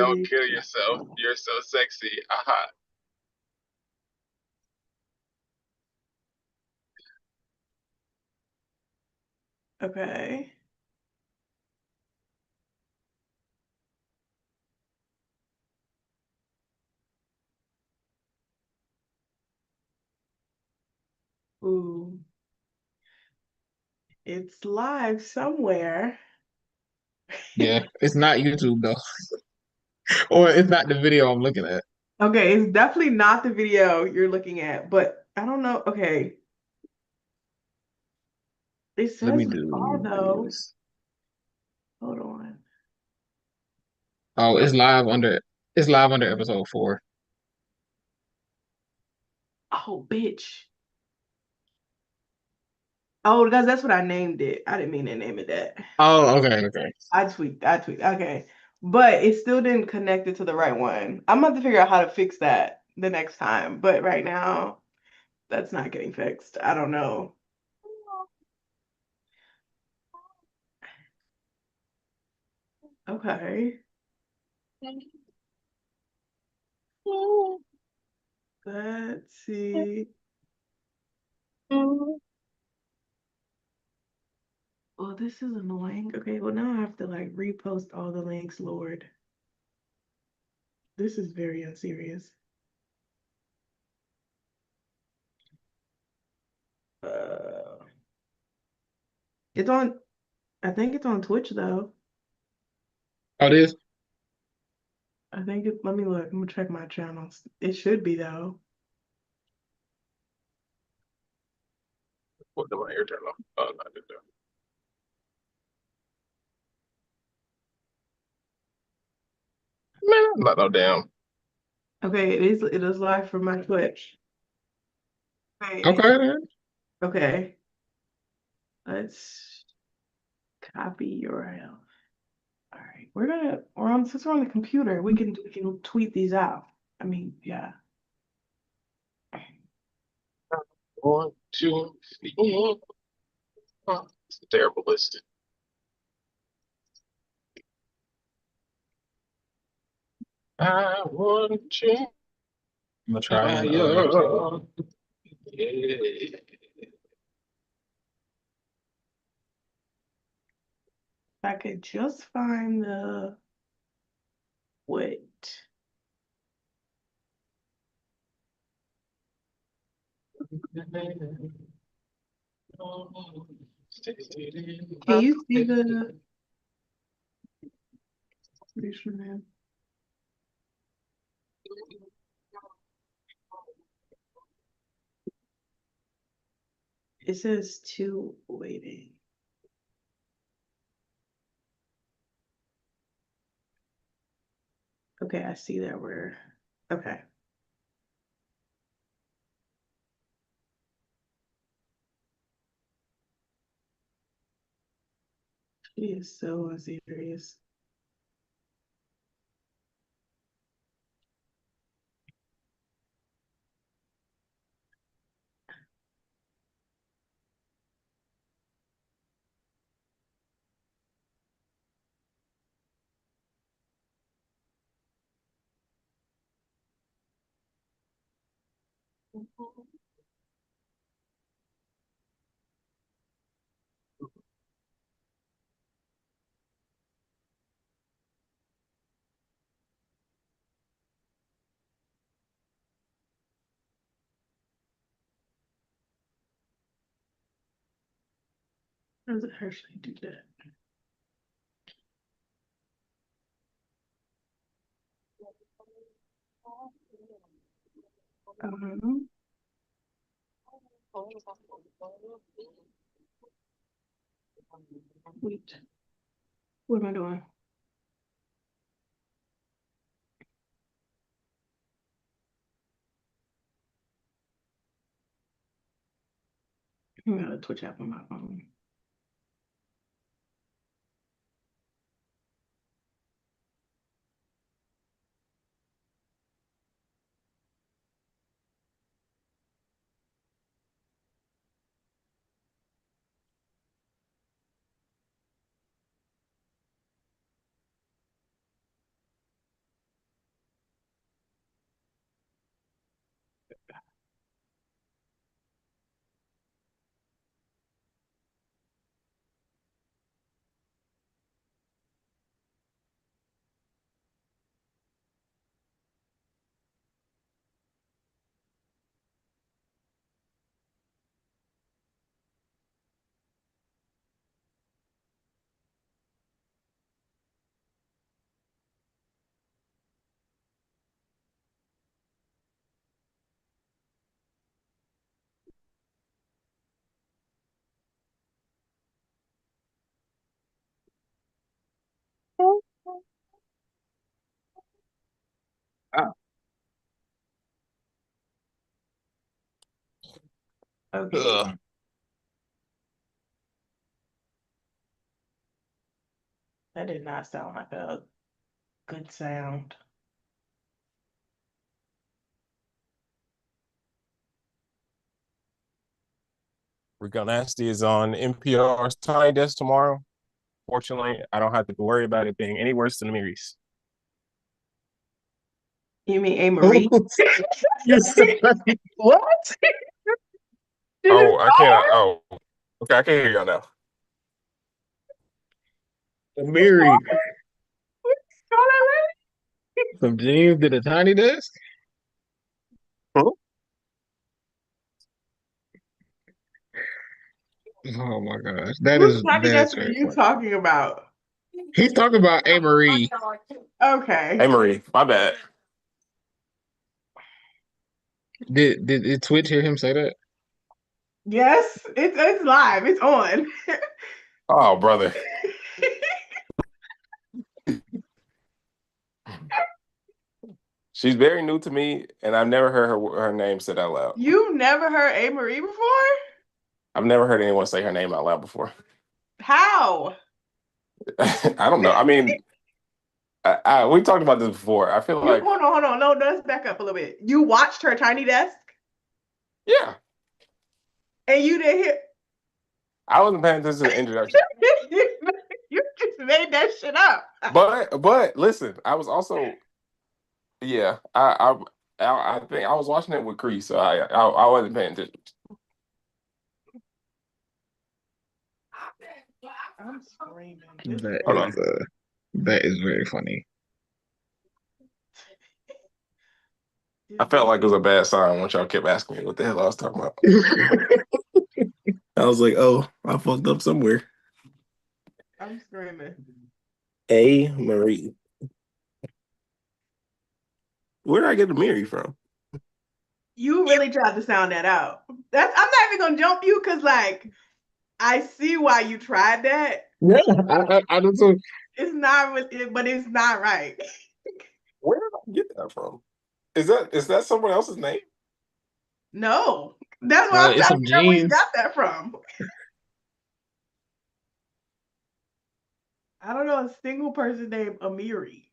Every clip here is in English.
Don't sexy. kill yourself. You're so sexy. Aha. Okay. Ooh, it's live somewhere. Yeah, it's not YouTube though, or it's not the video I'm looking at. Okay, it's definitely not the video you're looking at, but I don't know. Okay, it Let says me we are do though. this. Hold on. Oh, it's live under episode 4. Oh, bitch. Oh, because that's what I named it. I didn't mean to name it that. Oh, okay, okay. I tweaked. I tweaked. Okay. But it still didn't connect it to the right one. I'm about to figure out how to fix that the next time. But right now, that's not getting fixed. I don't know. Okay. Let's see. Well, this is annoying. Okay, well now I have to like repost all the links, Lord. This is very unserious. Uh, it's on, I think it's on Twitch though. Oh, it is. I think it, let me look. I'm gonna check my channels. It should be though. What the my ear turn off? Oh, no, I did that. Man, I'm not no damn. Okay, it is live from my Twitch. Okay, Okay, then. okay. Let's copy URL. All right, we're on since we're on the computer, we can tweet these out. I mean, yeah. 1, 2, 3. Oh, it's a terrible list. I want you I'm gonna try and higher. Yeah. If I could just find the what? Can you see the username? It says two waiting. Okay, I see that we're okay. She is so unserious. How does it actually do that? Um, wait, what am I doing? I got a Twitch app on my phone. Okay. That did not sound like a good sound. Rico Nasty is on NPR's Tiny Desk tomorrow. Fortunately, I don't have to worry about it being any worse than Reese. You mean A. Marie? What? Oh, I can't. Oh, okay, I can hear y'all now. Mary. Some jeans did a tiny desk. Huh? Oh my gosh, that Whose is tiny that's desk are very you funny. talking about? He's talking about A. Marie. Okay. Hey, Marie, my bad. Did Twitch hear him say that? Yes, it's live. It's on. Oh, brother. She's very new to me, and I've never heard her name said out loud. You've never heard A. Marie before? I've never heard anyone say her name out loud before. How? I don't know. I mean, we talked about this before. I feel like Hold on. No, let's back up a little bit. You watched her tiny desk? yeah. And you didn't hear. I wasn't paying attention to the introduction. You just made that shit up. But listen, I was also I think I was watching it with Reese, so I wasn't paying attention. I'm screaming. That is very funny. I felt like it was a bad sign once y'all kept asking me what the hell I was talking about. I was like, oh, I fucked up somewhere. I'm screaming. A. Marie. Where did I get the Mary from? You really tried to sound that out. I'm not even gonna jump you because like I see why you tried that. Yeah, I do too. It's not, but it's not right. Where did I get that from? Is that someone else's name? No, that's why I'm It's trying some to figure out where you jeans. got that from. I don't know a single person named Amiri.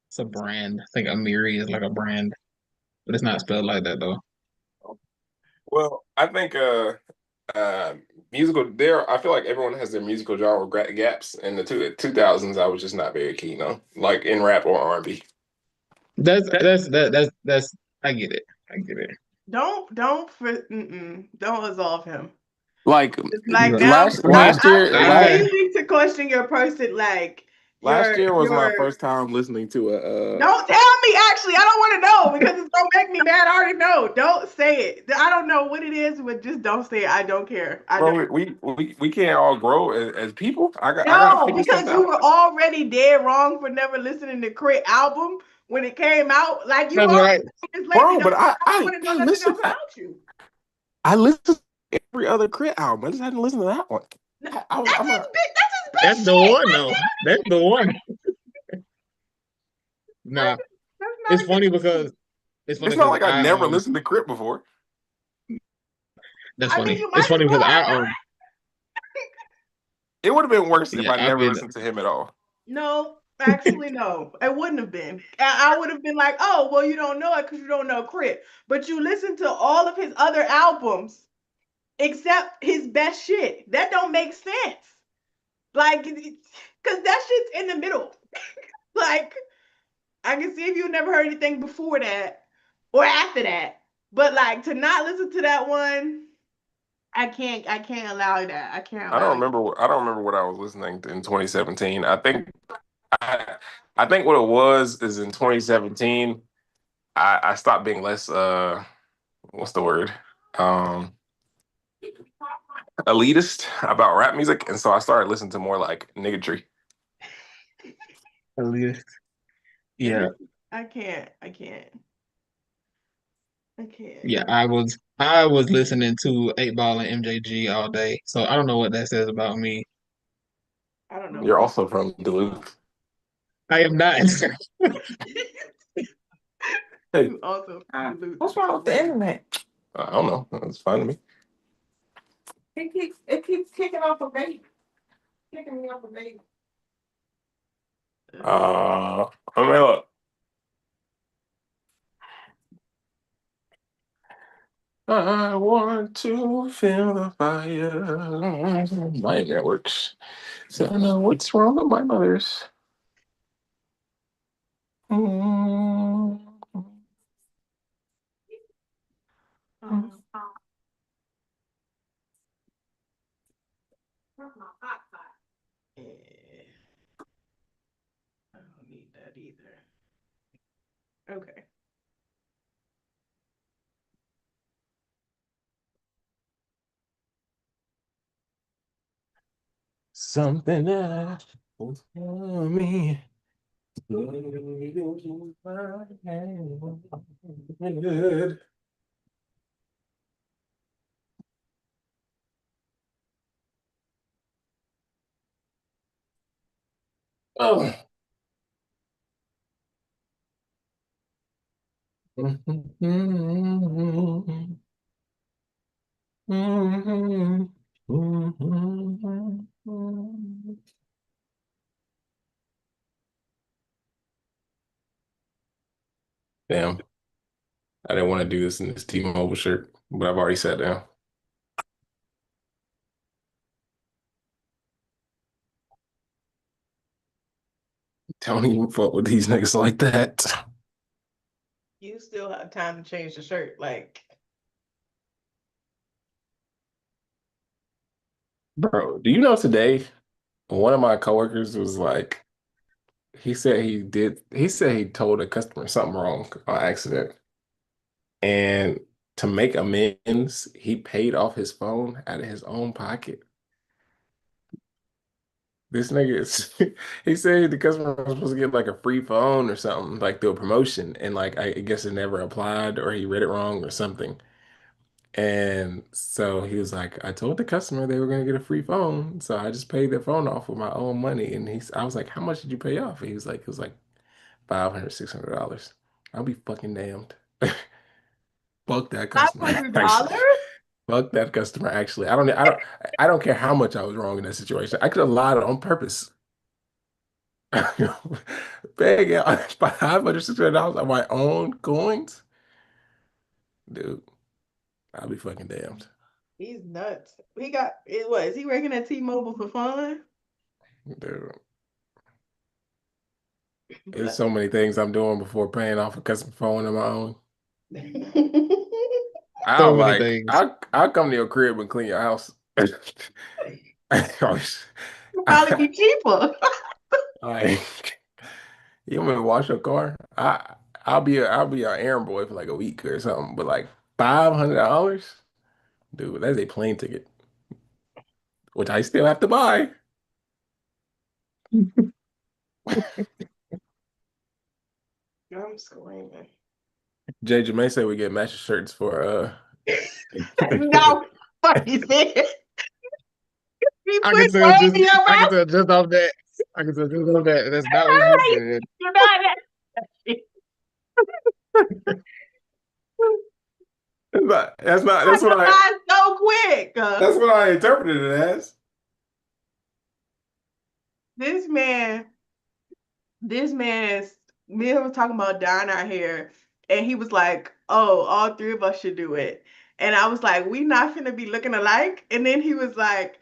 It's a brand. I think Amiri is like a brand, but it's not spelled like that though. Well, I think musical there. I feel like everyone has their musical genre gaps. In the 2000s, I was just not very keen on, like in rap or R&B. That's I get it. I get it. Don't absolve him. Like Like now, last year, I'm beginning to question your person. Like last year was my first time listening to a. Don't tell me. Actually, I don't want to know because it's gonna make me mad. I already know. Don't say it. I don't know what it is, but just don't say it. I don't care. We can't all grow as people. I gotta No, figure because stuff you out. were already dead wrong for never listening to Crit album when it came out. Like you That's already right. Bro, but I don't want to know nothing else about you. I listened to every other Crit album. I just hadn't listened to that one. That's his best That's the shit. one though. That's the one. Nah, it's funny because it's not like I never listened to Crit before. That's funny. You it's funny because it would have been worse if I never listened to him at all. No, actually, no. It wouldn't have been. I would have been like, oh, well, you don't know it because you don't know Crit. But you listen to all of his other albums except his best shit. That don't make sense. Like, because that shit's in the middle. Like, I can see if you never heard anything before that or after that. But like to not listen to that one, I can't allow that. I can't I don't allow it. remember. I don't remember what I was listening to in 2017. I think what it was is in 2017. I stopped being less. What's the word? Um, Elitist about rap music, and so I started listening to more like niggatry. Elitist. Yeah. I can't. I can't. I can't. Yeah, I was listening to 8 Ball and MJG all day. So I don't know what that says about me. I don't know You're what also from Duluth. I am not. Hey, you also. what's wrong with the internet? I don't know. It's fine to me. It keeps kicking off a bait. Kicking me off a bait. I mean, look. I want to feel the fire. My networks. So I know what's wrong with my mothers. Mm. Um, eh, I don't need that either. Okay. Something that will tell me. Oh. Damn, I didn't want to do this in this T-Mobile shirt, but I've already sat down. Don't even fuck with these niggas like that. You still have time to change the shirt. Like, Bro, do you know today one of my coworkers was like, he said he told a customer something wrong on accident. And to make amends, he paid off his phone out of his own pocket. This nigga is, he said the customer was supposed to get like a free phone or something, like through a promotion. And like, I guess it never applied or he read it wrong or something. And so he was like, I told the customer they were going to get a free phone. So I just paid their phone off with my own money. And I was like, how much did you pay off? And he was like, it was like $500, $600. I'll be fucking damned. Fuck that customer, $500? actually. Fuck that customer, actually. I don't care how much I was wrong in that situation. I could have lied on purpose. Bag out $500, $600 on my own coins. Dude, I'll be fucking damned. He's nuts. He got it. What is he working at T-Mobile for fun? Dude, there's But so many things I'm doing before paying off a customer phone on my own. So I'll many like, things. I'll come to your crib and clean your house. probably be cheaper. Like, you want me to wash your car? I'll be an errand boy for like a week or something. But like $500, dude, that's a plane ticket, which I still have to buy. I'm screaming. Jay Jermaine said we get matching shirts for No, what is it? He I can put tell that just in your I can mouth. tell just off that. I can tell just off that. That's not what she said. You know that. that's what I Lie so quick. that's what I interpreted it as. This man, this man, me and him was talking about dyeing our hair, and he was like, "Oh, all three of us should do it." And I was like, "We not finna be looking alike." And then he was like,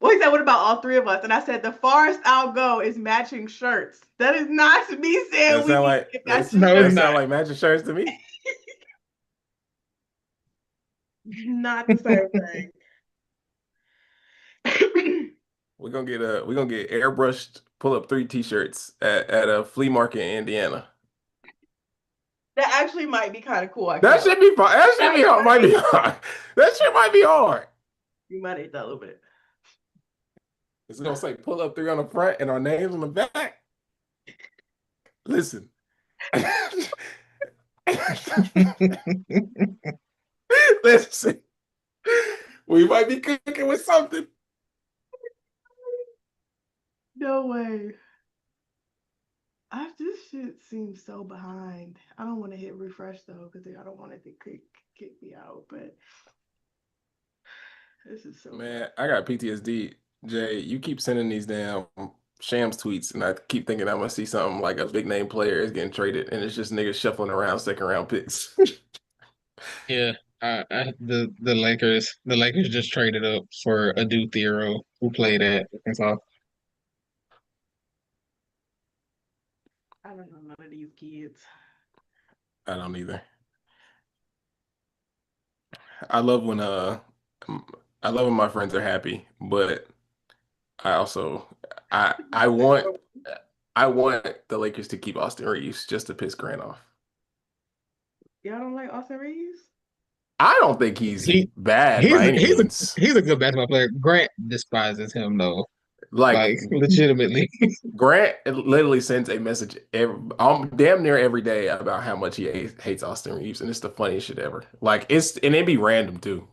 Well, he said, what about all three of us? And I said, the farthest I'll go is matching shirts. That is not me saying That we sound need like to get that's matching No, it's that shirts. sound not. like matching shirts to me. Not the same thing. We're gonna get airbrushed pull-up 3 t-shirts at a flea market in Indiana. That actually might be kind of cool. I That can't lie. should be fun. That should be hard. Might be hard. That shit might be hard. You might hate that a little bit. It's gonna say pull up 3 on the front and our names on the back. Listen. Listen. We might be cooking with something. No way. This shit seems so behind. I don't want to hit refresh though, because I don't want it to kick me out. But this is so Man, I got PTSD. Jay, you keep sending these damn Shams tweets, and I keep thinking I'm gonna see something like a big name player is getting traded, and it's just niggas shuffling around second round picks. Yeah, the Lakers just traded up for a dude Theoro who played at Arkansas. I don't know none of these kids. I don't either. I love when I love when my friends are happy, but I also I want the Lakers to keep Austin Reeves just to piss Grant off. Y'all don't like Austin Reeves? I don't think he's He bad he's by a, any he's a means. he's a good basketball player. Grant despises him though, Like like legitimately. Grant literally sends a message damn near every day about how much he hates Austin Reeves, and it's the funniest shit ever. Like and it'd be random too.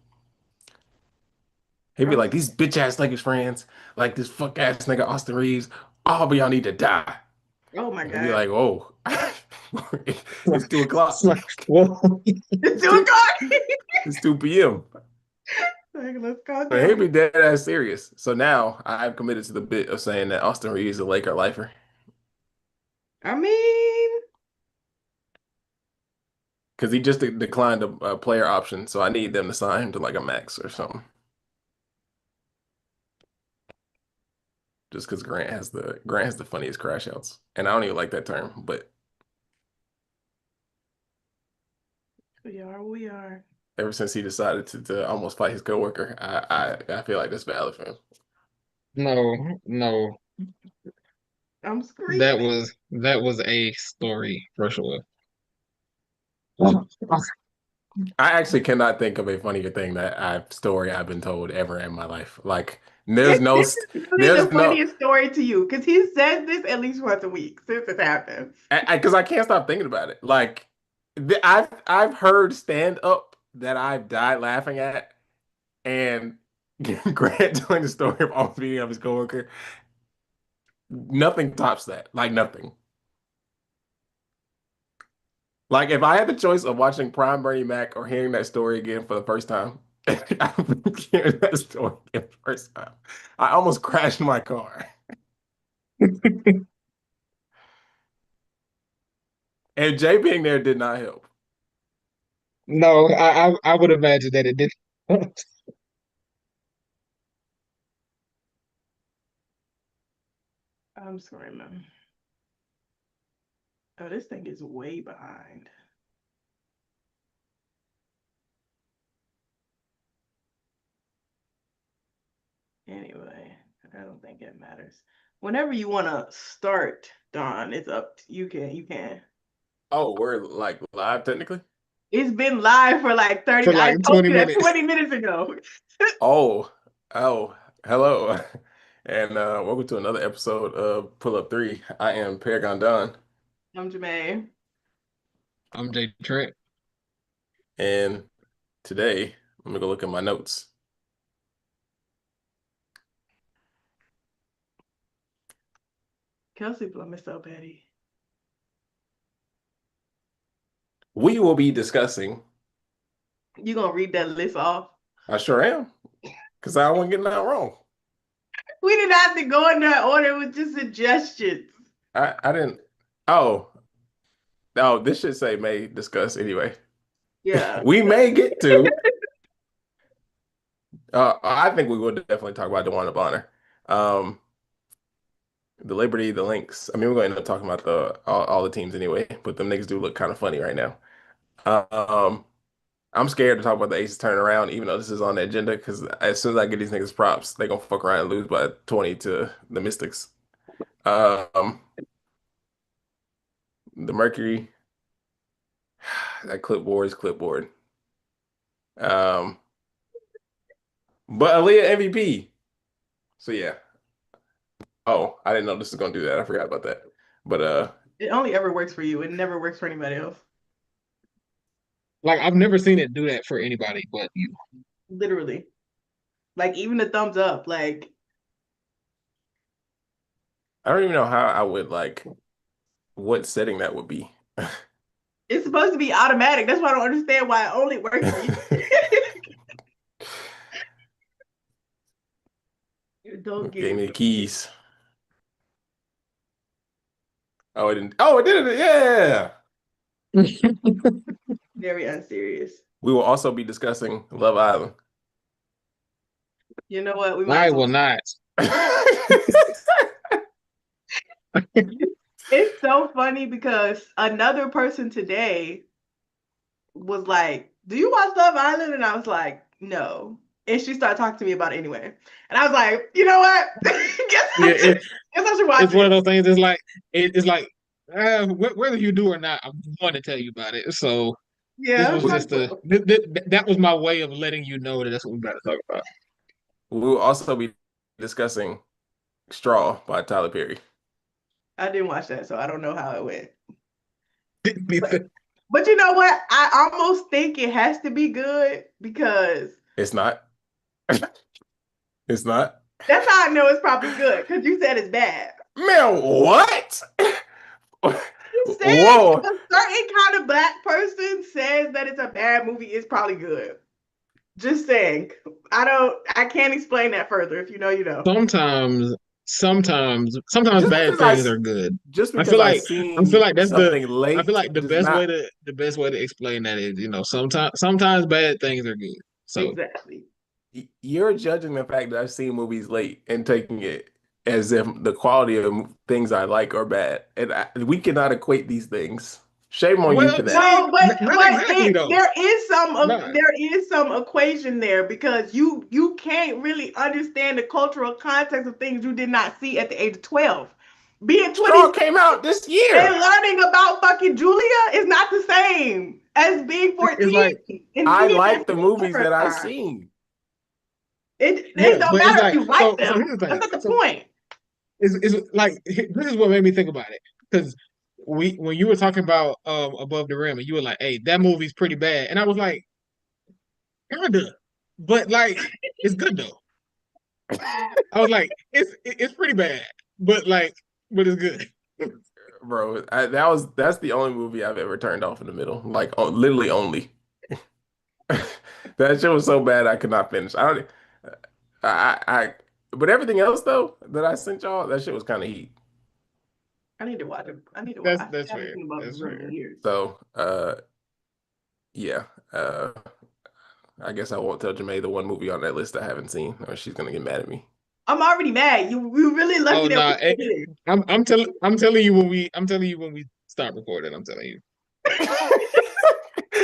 He'd be I'm like, "These bitch ass Lakers fans, like this fuck ass nigga Austin Reeves, all of y'all need to die." oh my And he'd be god. like, "Whoa, it's 2 o'clock. It's like, well, It's It's 2 two. o'clock. It's 2 p.m." Like, let's calm And he'd down. be dead ass serious. So now I've committed to the bit of saying that Austin Reeves is a Laker lifer I mean, because he just declined a player option. So I need them to sign him to like a max or something. Just because Grant has the funniest crash outs, and I don't even like that term, but we are what we are. ever since he decided to almost fight his coworker, I feel like that's valid for him. no, I'm that screaming. was that was a story for sure. I actually cannot think of a funnier thing story I've been told ever in my life. Like there's no This is really the there's no funniest story to you because he says this at least once a week since it happened. because I can't stop thinking about it. Like I've heard stand up that I've died laughing at, and Grant telling the story of almost beating up his coworker. Nothing tops that. Like nothing. Like if I had the choice of watching Prime Bernie Mac or hearing that story again for the first time, I would hear that story again the first time. I almost crashed my car. And Jay being there did not help. No, I would imagine that it did. I'm screaming. Oh, this thing is way behind. Anyway, I don't think it matters. Whenever you want to start, Don, it's up. You can. Oh, we're like live technically? It's been live for like 30. For I like told 20 you that minutes. 20 minutes ago. Oh, oh, hello. And welcome to another episode of Pull Up 3. I am Paragon Don. I'm Jermaine. I'm Jay Trent. And today, let me go look at my notes. Kelsey Plum is so petty. We will be discussing, You gonna read that list off? I sure am, because I don't want to get nothing wrong. We didn't have to go in that order with just suggestions. I didn't, oh, no, this should say may discuss anyway. Yeah. We may get to I think we will definitely talk about DeWanna Bonner. Um, the Liberty, the Lynx. I mean, we're going to end up talking about all the teams anyway, but them niggas do look kind of funny right now. Um, I'm scared to talk about the Aces turning around, even though this is on the agenda, because as soon as I get these niggas props, they gonna fuck around and lose by 20 to the Mystics. Um, the Mercury, that clipboard is clipboard. Um, but Aaliyah MVP. So yeah. Oh, I didn't know this was gonna do that. I forgot about that. But It only ever works for you. It never works for anybody else. Like I've never seen it do that for anybody but you. Literally. Like even the thumbs up. Like I don't even know how I would like what setting that would be. it's supposed to be automatic. That's why I don't understand why it only works for you. Don't get Gave it. me the keys. Oh, it didn't. Oh, it did it. Yeah. Very unserious. We will also be discussing Love Island. You know what? We might I as well. will not. It's so funny because another person today was like, "Do you watch Love Island?" And I was like, "No." And she started talking to me about it anyway. And I was like, "You know what? guess Yeah, guess I should watch it's one of it." those things. It's like whether you do or not, I'm going to tell you about it. So this Yeah, was might just as well. that was my way of letting you know that that's what we got to talk about. We will also be discussing Straw by Tyler Perry. I didn't watch that, so I don't know how it went. But you know what? I almost think it has to be good because It's not. It's not. that's how I know it's probably good because you said it's bad. Man, what? You said if Whoa. a certain kind of black person says that it's a bad movie, it's probably good. Just saying. I can't explain that further. If you know, you know. sometimes, sometimes Just bad because I things are good. just I feel because I like I feel seen like that's the something I feel late like the does best way not. to explain that is, sometimes bad things are good. So Exactly. You're judging the fact that I've seen movies late and taking it as if the quality of things I like are bad, and we cannot equate these things. Shame on you well, for that. see, No, but not exactly though. Nah. there is some equation there because you can't really understand the cultural context of things you did not see at the age of 12. Being Straw 26 came out this and year. learning about fucking Julia is not the same as being It's 14 like and I seeing that like for the the movies first that I've time. seen. It yeah, don't but it's matter if like you like so them. here's the thing. That's not the So point. it's like this is what made me think about it. Because when you were talking about Above the Rim and you were like, hey, that movie's pretty bad. And I was like, kinda. But like it's good though. I was like, it's pretty bad, but but it's good. Bro, that's the only movie I've ever turned off in the middle. Like literally only. That shit was so bad I could not finish. I don't I but everything else though that I sent y'all, that shit was kind of heat. I need to watch it. I need to watch. That's I that's haven't fair. seen Above the That's Rim in fair. years. So yeah. I guess I won't tell Jamae the one movie on that list I haven't seen, or she's gonna get mad at me. I'm already mad. You really Oh lucky that no, we did it. I'm telling you I'm telling you when we start recording. I'm telling you.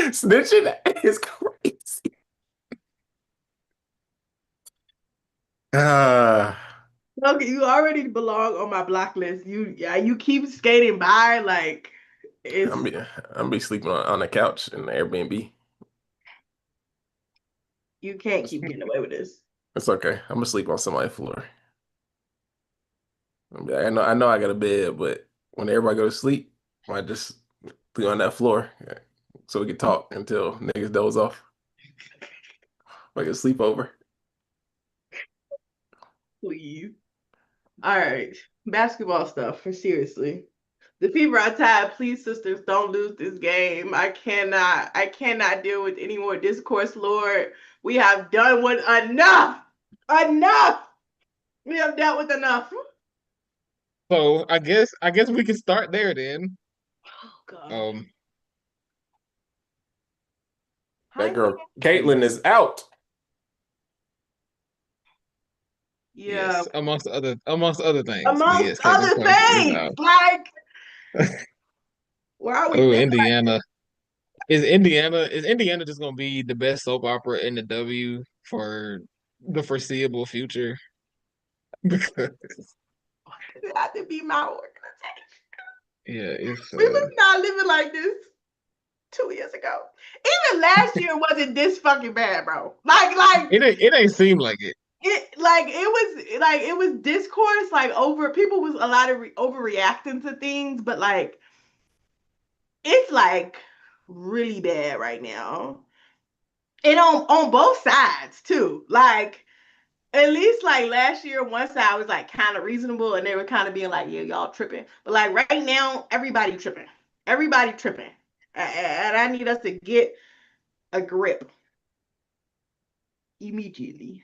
Snitching is crazy. Uh, Okay, you already belong on my block list. You keep skating by like it's I'm be I'm be sleeping on the couch in the Airbnb. you can't keep getting away with this. It's okay. I'm gonna sleep on somebody's floor. I know I got a bed, but when everybody go to sleep, I just be on that floor so we can talk until niggas doze off. Like a sleepover. Please. All right. Basketball stuff for seriously. The fever are tired. Please, sisters, don't lose this game. I cannot deal with any more discourse, Lord. We have done with enough. Enough. We have dealt with enough. So I guess we can start there then. Oh God. Um, How That you girl Caitlin is out. Yeah. Yes, amongst other things. But Amongst yes, case in other point is things. out. Like, why are we Oh, thinking like Indiana. Is Indiana just gonna be the best soap opera in the W for the foreseeable future? Because it had to be my organization? yeah, it's We was not living like this 2 years ago. Even last year wasn't this fucking bad, bro. it ain't seem like it. It was discourse like over people was a lot of overreacting to things, but like it's like really bad right now. And on both sides too. Like at least like last year, one side was like kind of reasonable and they were kind of being like, yeah, y'all tripping. But like right now, everybody tripping. Everybody tripping. And I need us to get a grip immediately.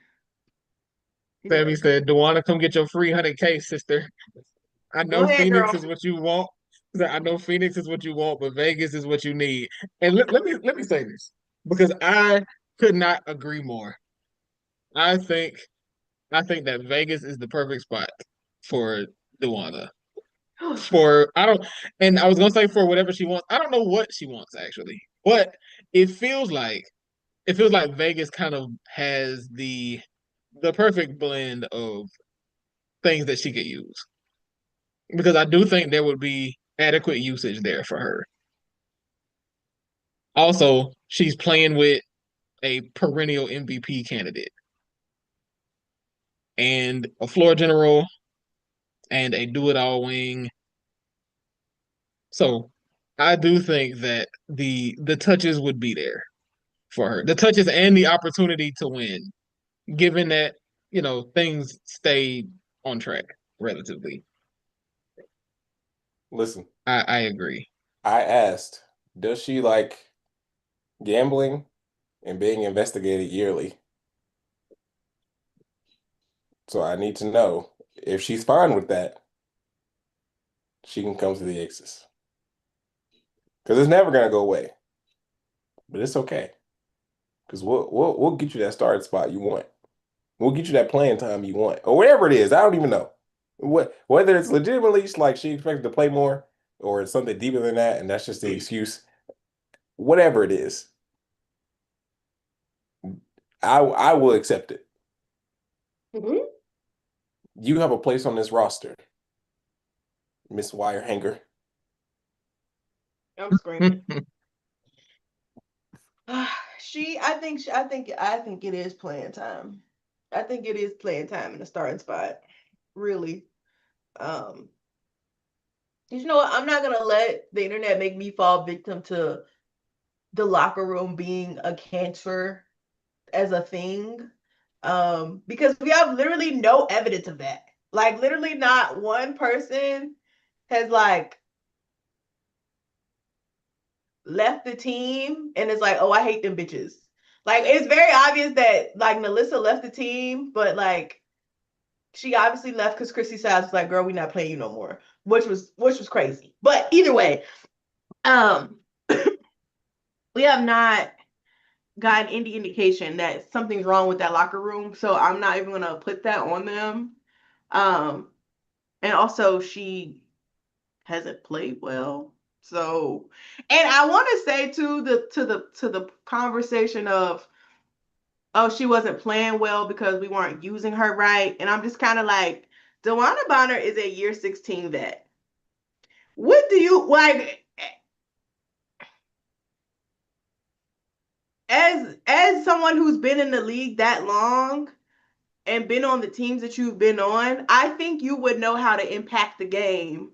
Sammy Anyway, said, "DeWanna, come get your free 100K, sister. I go know ahead, Phoenix girl. is what you want. I know Phoenix is what you want, but Vegas is what you need." And let me say this because I could not agree more. I think I think that Vegas is the perfect spot for DeWanna. For I don't, and I was gonna say for whatever she wants. I don't know what she wants actually, but it feels like Vegas kind of has the perfect blend of things that she could use because I do think there would be adequate usage there for her. Also, she's playing with a perennial MVP candidate and a floor general and a do it all wing. So I do think that the touches would be there for her. The touches and the opportunity to win, given that, things stay on track relatively. Listen, I agree. I asked, does she like gambling and being investigated yearly? So I need to know if she's fine with that, she can come to the Aces. Because it's never gonna go away. But it's okay. Because we'll get you that starting spot you want. We'll get you that playing time you want. Or whatever it is. I don't even know. Whether it's legitimately like she expected to play more or it's something deeper than that, and that's just the excuse. Whatever it is, I will accept it. Mhm. You have a place on this roster, Miss Wirehanger. I'm screaming. I think it is playing time. I think it is playing time in the starting spot. Really. Um, you know what? I'm not gonna let the internet make me fall victim to the locker room being a cancer as a thing. Because we have literally no evidence of that. Like literally not one person has like left the team and it's like, oh, I hate them bitches. Like it's very obvious that like Melissa left the team, but like she obviously left because Chrissy Sides was like, girl, we're not playing you no more, which was crazy. But either way, um, we have not gotten any indication that something's wrong with that locker room. So I'm not even gonna put that on them. Um, and also she hasn't played well. So, and I want to say too to the conversation of, oh, she wasn't playing well because we weren't using her right. And I'm just kind of like, DeWanna Bonner is a year 16 vet. What do you like as someone who's been in the league that long and been on the teams that you've been on? I think you would know how to impact the game.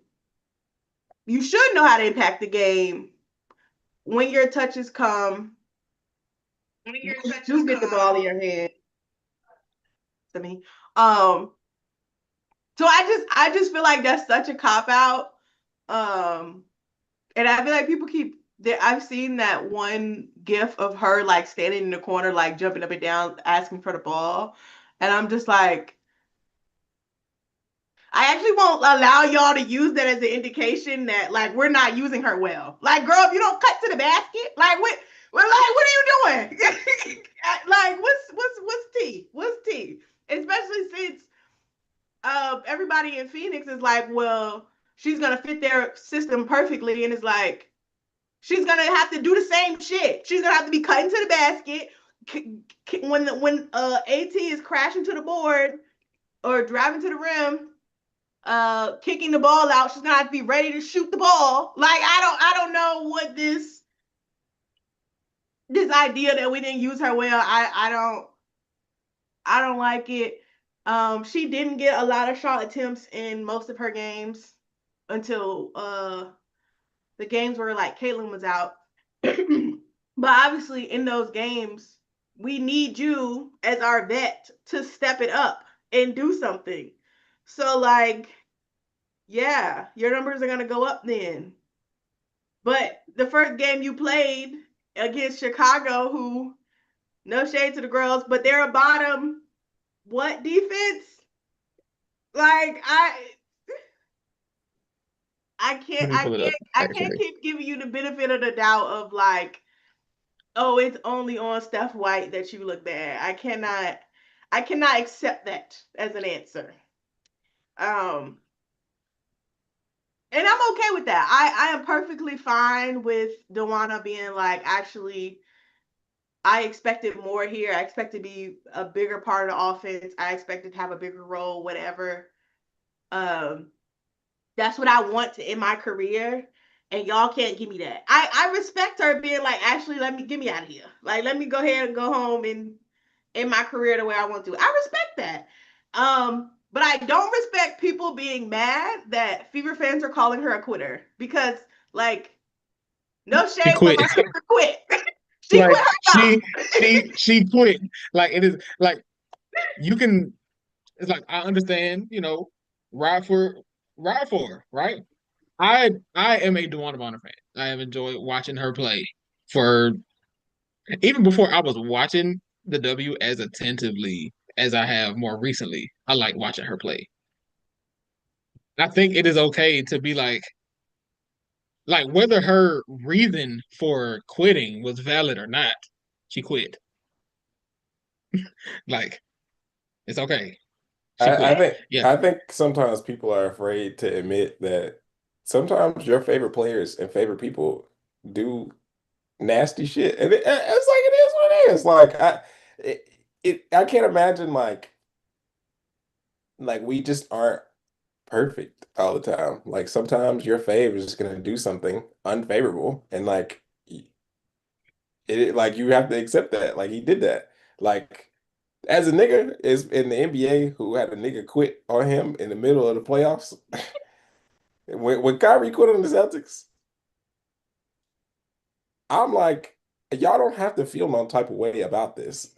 You should know how to impact the game when your touches come. When your touches do get the ball in your hand. To me. So I just feel like that's such a cop out. Um, and I feel like people keep that. I've seen that one gif of her like standing in the corner, like jumping up and down, asking for the ball, and I'm just like, I actually won't allow y'all to use that as an indication that like we're not using her well. Like, girl, if you don't cut to the basket, like what are you doing? Like, what's tea? What's tea? Especially since everybody in Phoenix is like, well, she's gonna fit their system perfectly, and it's like she's gonna have to do the same shit. She's gonna have to be cutting to the basket when AT is crashing to the board or driving to the rim, kicking the ball out. She's gonna have to be ready to shoot the ball. Like I don't know what this idea that we didn't use her well. I don't like it. She didn't get a lot of shot attempts in most of her games until the games where like Caitlin was out. But obviously in those games, we need you as our vet to step it up and do something. So like, yeah, your numbers are gonna go up then. But the first game you played against Chicago, who no shade to the girls, but they're a bottom what defense? Like I Let me pull it up. can't keep giving you the benefit of the doubt of like, oh, it's only on Steph White that you look bad. I cannot accept that as an answer. And I'm okay with that. I am perfectly fine with DeWanna being like, actually, I expected more here. I expect to be a bigger part of the offense. I expected to have a bigger role, whatever. That's what I want to in my career. And y'all can't give me that. I respect her being like, actually, get me out of here. Like, let me go ahead and go home and in my career the way I want to. I respect that. But I don't respect people being mad that Fever fans are calling her a quitter because, like, no She shade, but quit. my sister quit. Like quit her job. she quit. Like it is like you can. It's like I understand. Ride for her, right? I am a DeWanna Bonner fan. I have enjoyed watching her play for even before I was watching the W as attentively as I have more recently. I like watching her play. I think it is okay to be like whether her reason for quitting was valid or not, she quit. Like it's okay. She I, I quit. think Yeah. I think sometimes people are afraid to admit that sometimes your favorite players and favorite people do nasty shit, and it's like it is what it is. I can't imagine like we just aren't perfect all the time. Like sometimes your fave is just gonna do something unfavorable, and like you have to accept that. Like he did that. Like as a nigga is in the NBA who had a nigga quit on him in the middle of the playoffs. When Kyrie quit on the Celtics, I'm like, y'all don't have to feel no type of way about this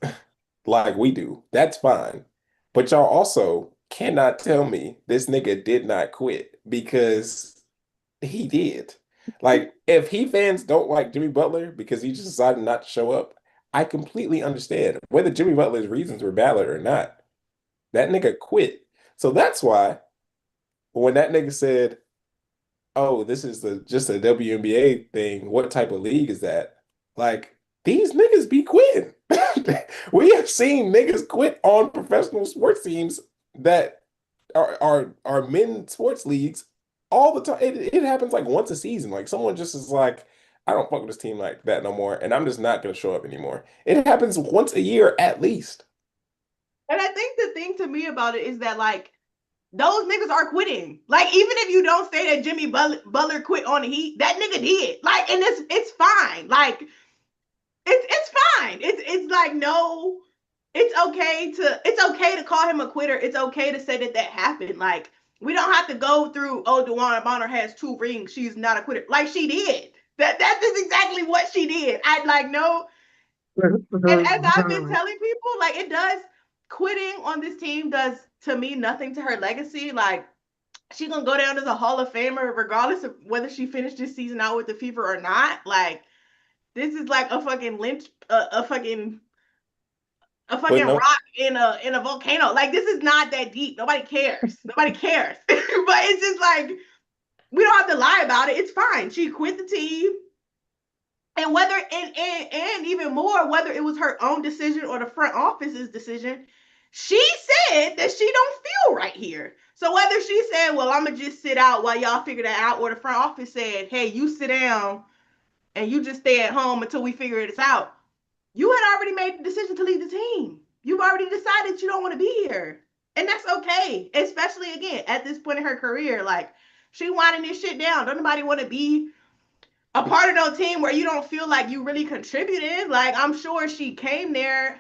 like we do. That's fine. But y'all also cannot tell me this nigga did not quit because he did. Like, if he fans don't like Jimmy Butler because he just decided not to show up, I completely understand. Whether Jimmy Butler's reasons were valid or not, that nigga quit. So that's why when that nigga said, oh, this is just a WNBA thing. What type of league is that? Like, these niggas be quitting. We have seen niggas quit on professional sports teams that are men sports leagues all the time. It happens like once a season. Like someone just is like, I don't fuck with this team like that no more, and I'm just not gonna show up anymore. It happens once a year at least. And I think the thing to me about it is that like those niggas are quitting. Like even if you don't say that Jimmy Butler quit on the Heat, that nigga did. Like, and it's fine. Like it's fine. It's like no, it's okay to call him a quitter. It's okay to say that happened. Like we don't have to go through. Oh, DeWanna Bonner has 2 rings. She's not a quitter. Like she did. That's just exactly what she did. I like no. And as I've been telling people, like it does quitting on this team does to me nothing to her legacy. Like she gonna go down as a Hall of Famer regardless of whether she finished this season out with the fever or not. Like this is like a fucking lynch, a fucking But no, rock in a volcano. Like this is not that deep. Nobody cares. Nobody cares. But it's just like we don't have to lie about it. It's fine. She quit the team. And whether and even more, whether it was her own decision or the front office's decision, she said that she don't feel right here. So whether she said, well, I'm going to just sit out while y'all figure that out, or the front office said, hey, you sit down and you just stay at home until we figure this out, you had already made the decision to leave the team. You've already decided you don't want to be here. And that's okay. Especially, again, at this point in her career. Like, she winding this shit down. Don't nobody want to be a part of no team where you don't feel like you really contributed. Like, I'm sure she came there.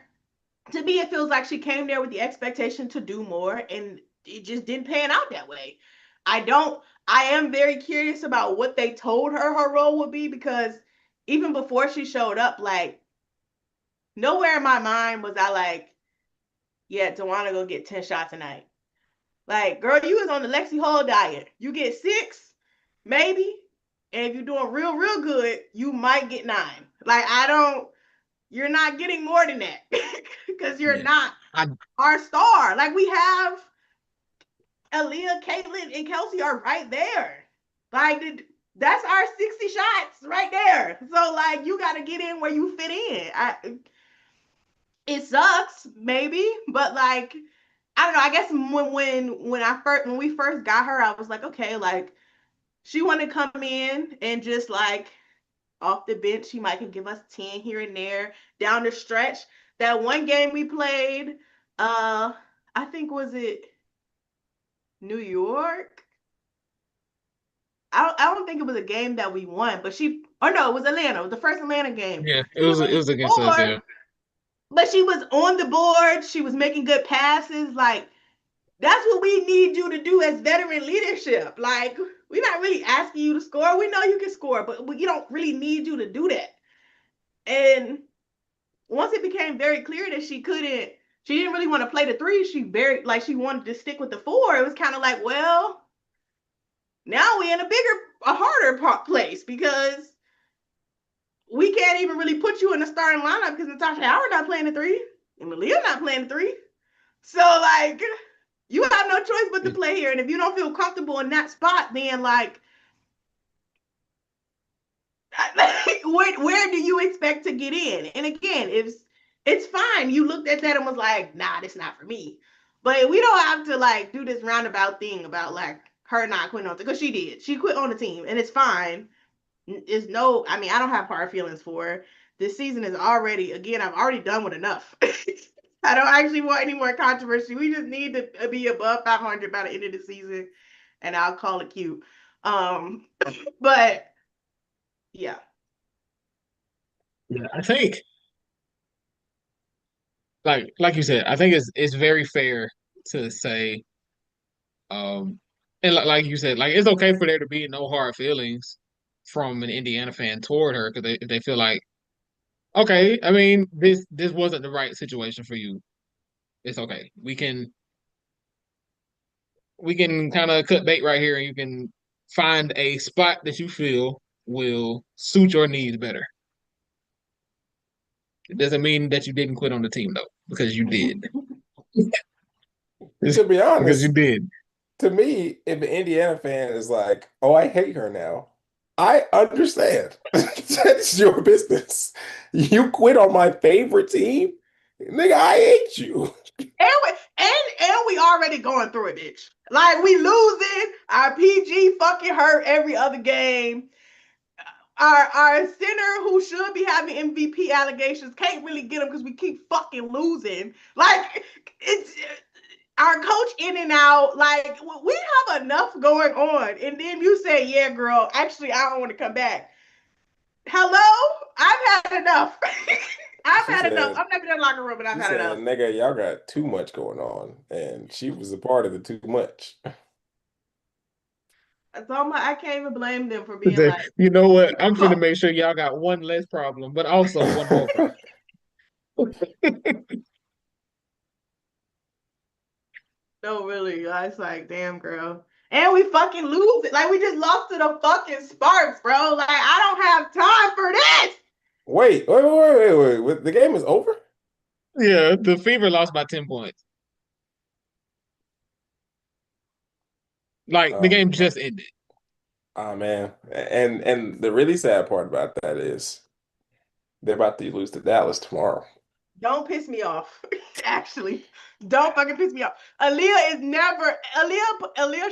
To me, it feels like she came there with the expectation to do more, and it just didn't pan out that way. I am very curious about what they told her role would be, because even before she showed up, like, nowhere in my mind was I like, yeah, DeWanna go get 10 shots a night. Like, girl, you was on the Lexi Hall diet. You get 6, maybe. And if you're doing real, real good, you might get 9. Like, you're not getting more than that. Because you're not our star. Like, we have Aaliyah, Caitlin, and Kelsey are right there. Like, that's our 60 shots right there. So, like, you got to get in where you fit in. It sucks, maybe, but like, I don't know. I guess when we first got her, I was like, okay, like, she wanted to come in and just like off the bench, she might can give us 10 here and there down the stretch. That one game we played, I think, was it New York? I don't think it was a game that we won, but it was Atlanta. It was the first Atlanta game. Yeah, it was against us, yeah. But she was on the board. She was making good passes. Like, that's what we need you to do as veteran leadership. Like, we're not really asking you to score. We know you can score, but we don't really need you to do that. And once it became very clear that she didn't really want to play the 3. She wanted to stick with the 4. It was kind of like, well, now we're in a harder place, because we can't even really put you in the starting lineup because Natasha Howard not playing the 3 and Malia not playing the 3. So, like, you have no choice but to play here. And if you don't feel comfortable in that spot, then, like, where do you expect to get in? And again, it's fine. You looked at that and was like, nah, this not for me. But we don't have to, like, do this roundabout thing about, like, her not quitting on the, because she did. She quit on the team, and it's fine. I don't have hard feelings for her. This season is already, again, I've already done with enough. I don't actually want any more controversy. We just need to be above 500 by the end of the season, and I'll call it cute. But yeah. Yeah, I think, like you said, I think it's very fair to say, and like you said, like, it's okay for there to be no hard feelings from an Indiana fan toward her, because they feel like, okay, I mean, this wasn't the right situation for you. It's okay. We can kind of cut bait right here, and you can find a spot that you feel will suit your needs better. It doesn't mean that you didn't quit on the team, though, because you did. To be honest, because you did. To me, if an Indiana fan is like, "Oh, I hate her now," I understand. That's your business. You quit on my favorite team, nigga. I hate you. And we already going through it, bitch. Like, we losing. Our PG fucking hurt every other game. Our center, who should be having MVP allegations, can't really get them because we keep fucking losing. Like, it's our coach in and out. Like, we have enough going on, and then you say, "Yeah, girl, actually, I don't want to come back." Hello, I've had enough. I've had enough. I've never been in the locker room, but I've had enough. Nigga, y'all got too much going on, and she was a part of the too much. So I can't even blame them for being like, you know what? I'm finna make sure y'all got one less problem, but also one more problem. No, really. It's like, damn, girl. And we fucking lose it. Like, we just lost to the fucking Sparks, bro. Like, I don't have time for this. Wait. The game is over? Yeah, the Fever lost by 10 points. Like, the game just ended. Oh, man. And the really sad part about that is they're about to lose to Dallas tomorrow. Don't piss me off. Actually, don't fucking piss me off. Aaliyah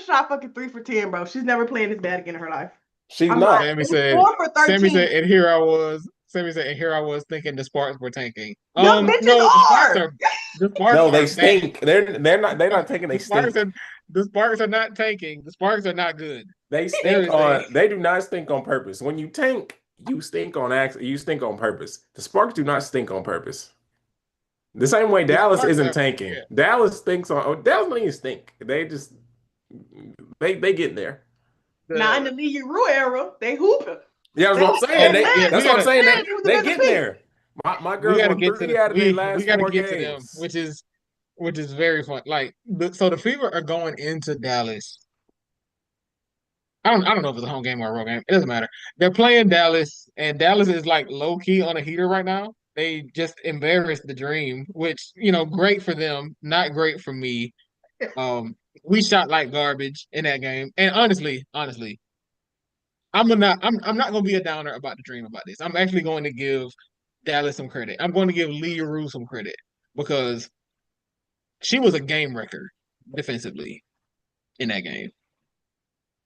shot fucking 3 for 10, bro. She's never playing this bad again in her life. She's I'm not. like, it was 4 for 13. And here I was. Sammy said, and here I was thinking the Sparks were tanking. Them bitches No, are. the Sparks No, are they bad. stink. They're not taking. They stink. The Sparks are not tanking. The Sparks are not good. They stink on. They do not stink on purpose. When you tank, you stink on accident. You stink on purpose. The Sparks do not stink on purpose. The same way Dallas isn't tanking. Yeah. Dallas stinks on. Oh, Dallas don't even stink. They just they get there. Not in the Lee Rue era. They hooping. Yeah, that's what I'm saying. That's what I'm saying. They get there. My girls won 3 out of their last 4 games. To them, which is very fun. Like, so the Fever are going into Dallas. I don't know if it's a home game or a road game. It doesn't matter. They're playing Dallas, and Dallas is like low key on a heater right now. They just embarrassed the Dream, which, great for them, not great for me. We shot like garbage in that game, and honestly, I'm not gonna be a downer about the Dream about this. I'm actually going to give Dallas some credit. I'm going to give Lee Rue some credit because she was a game wrecker defensively in that game.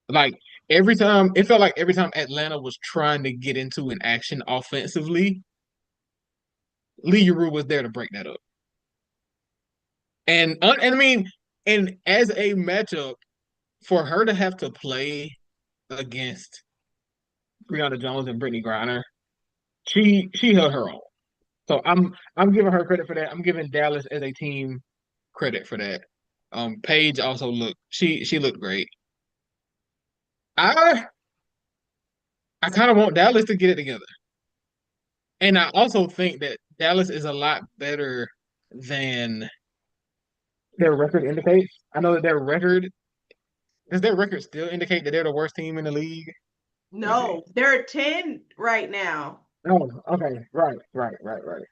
Like, it felt like every time Atlanta was trying to get into an action offensively, Lee Rue was there to break that up. And I mean, and as a matchup, for her to have to play against Brianna Jones and Brittany Griner, she held her own. So I'm giving her credit for that. I'm giving Dallas as a team credit for that. Paige also she looked great. I kind of want Dallas to get it together. And I also think that Dallas is a lot better than their record indicates. I know that does their record still indicate that they're the worst team in the league? No, they're 10 right now. Oh, okay. Right.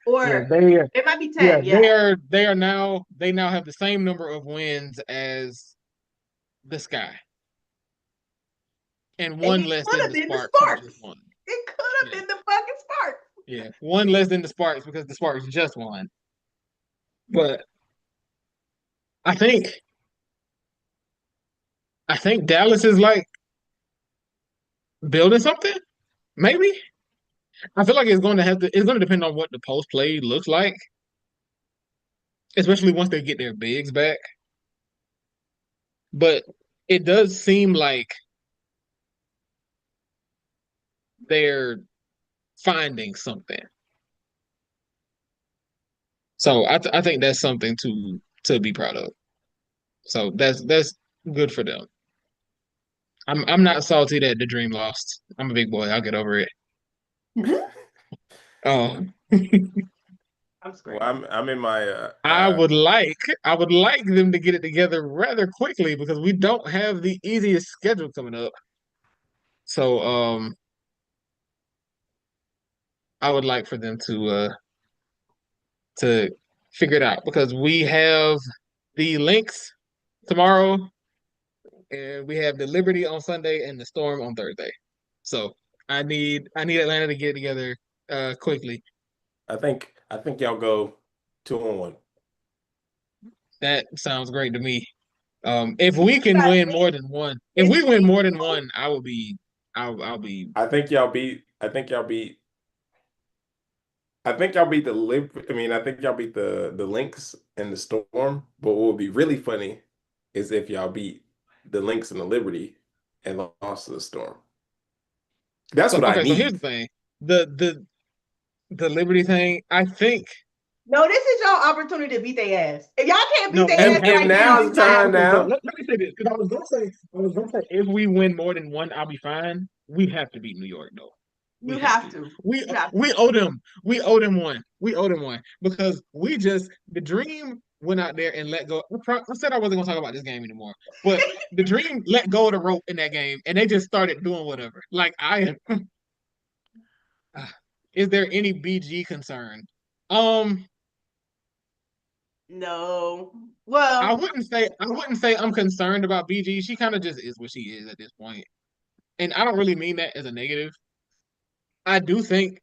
Or it might be 10. Yeah. They now have the same number of wins as the Sky. And one less than the Sparks. It could have been the fucking Sparks. Yeah, one less than the Sparks because the Sparks just won. But I think Dallas is like building something. Maybe. I feel like it's going to depend on what the post play looks like, especially once they get their bigs back. But it does seem like they're finding something. So I think that's something to be proud of. So that's good for them. I'm not salty that the Dream lost. I'm a big boy. I'll get over it. Oh. I'm screaming. Well, I'm in my. I would like them to get it together rather quickly because we don't have the easiest schedule coming up. So I would like for them to figure it out because we have the Lynx tomorrow, and we have the Liberty on Sunday and the Storm on Thursday. So I need Atlanta to get it together quickly. I think y'all go 2-1. That sounds great to me. If we can win more than one, I'll be. I think y'all beat the Lynx and the Storm. But what would be really funny is if y'all beat the Lynx and the Liberty and lost to the Storm. That's what I need. So here's the thing: the Liberty thing. I think. No, this is your opportunity to beat their ass. If y'all can't beat their ass, and now's the time. Now, let me say this because I was gonna say if we win more than one, I'll be fine. We have to beat New York though. We have to. We owe them. We owe them one. Because the Dream went out there and let go. I said I wasn't gonna talk about this game anymore, but the Dream let go of the rope in that game, and they just started doing whatever. Like is there any BG concern? No. Well, I wouldn't say I'm concerned about BG. She kind of just is what she is at this point. And I don't really mean that as a negative. I do think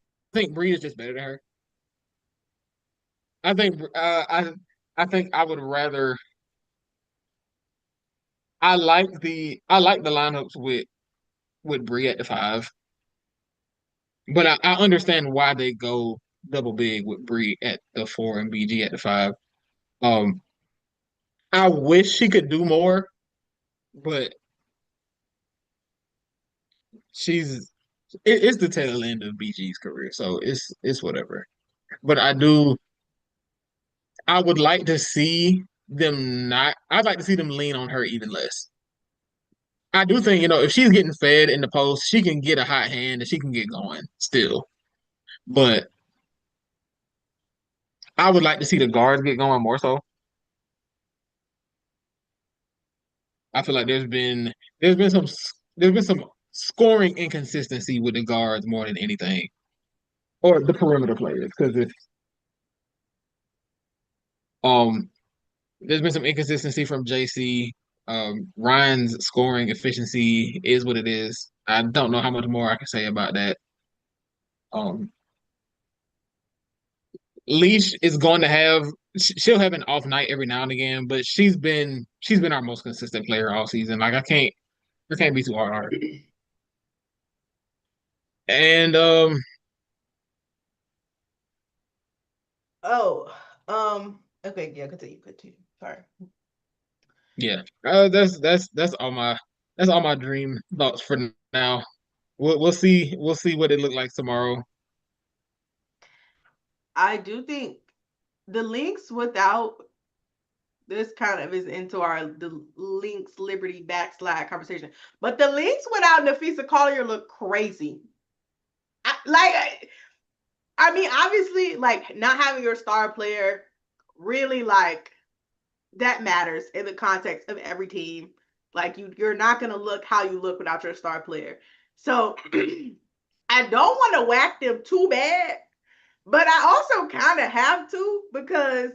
Bree is just better than her. I think I think I would rather. I like the lineups with Bree at the five, but I understand why they go double big with Bree at the four and BG at the five. Um, I wish she could do more, but she's it's the tail end of BG's career, so it's whatever. But I would like to see them not. I'd like to see them lean on her even less. I do think, if she's getting fed in the post, she can get a hot hand and she can get going still. But I would like to see the guards get going more so. I feel like there's been some there's been some scoring inconsistency with the guards more than anything, or the perimeter players. Because if um, there's been some inconsistency from JC. Ryan's scoring efficiency is what it is. I don't know how much more I can say about that. Um, Leash is going to have she'll have an off night every now and again, but she's been our most consistent player all season. Like I can't be too hard on her. And Oh, okay, yeah, continue. Sorry. yeah, that's all my dream thoughts for now. We'll see what it look like tomorrow. I do think the Lynx without this kind of is into the Lynx Liberty backslide conversation, but the Lynx without Nafisa Collier look crazy. I mean, obviously, like not having your star player really like that matters in the context of every team. Like you're not gonna look how you look without your star player. So I don't want to whack them too bad, but I also kind of have to because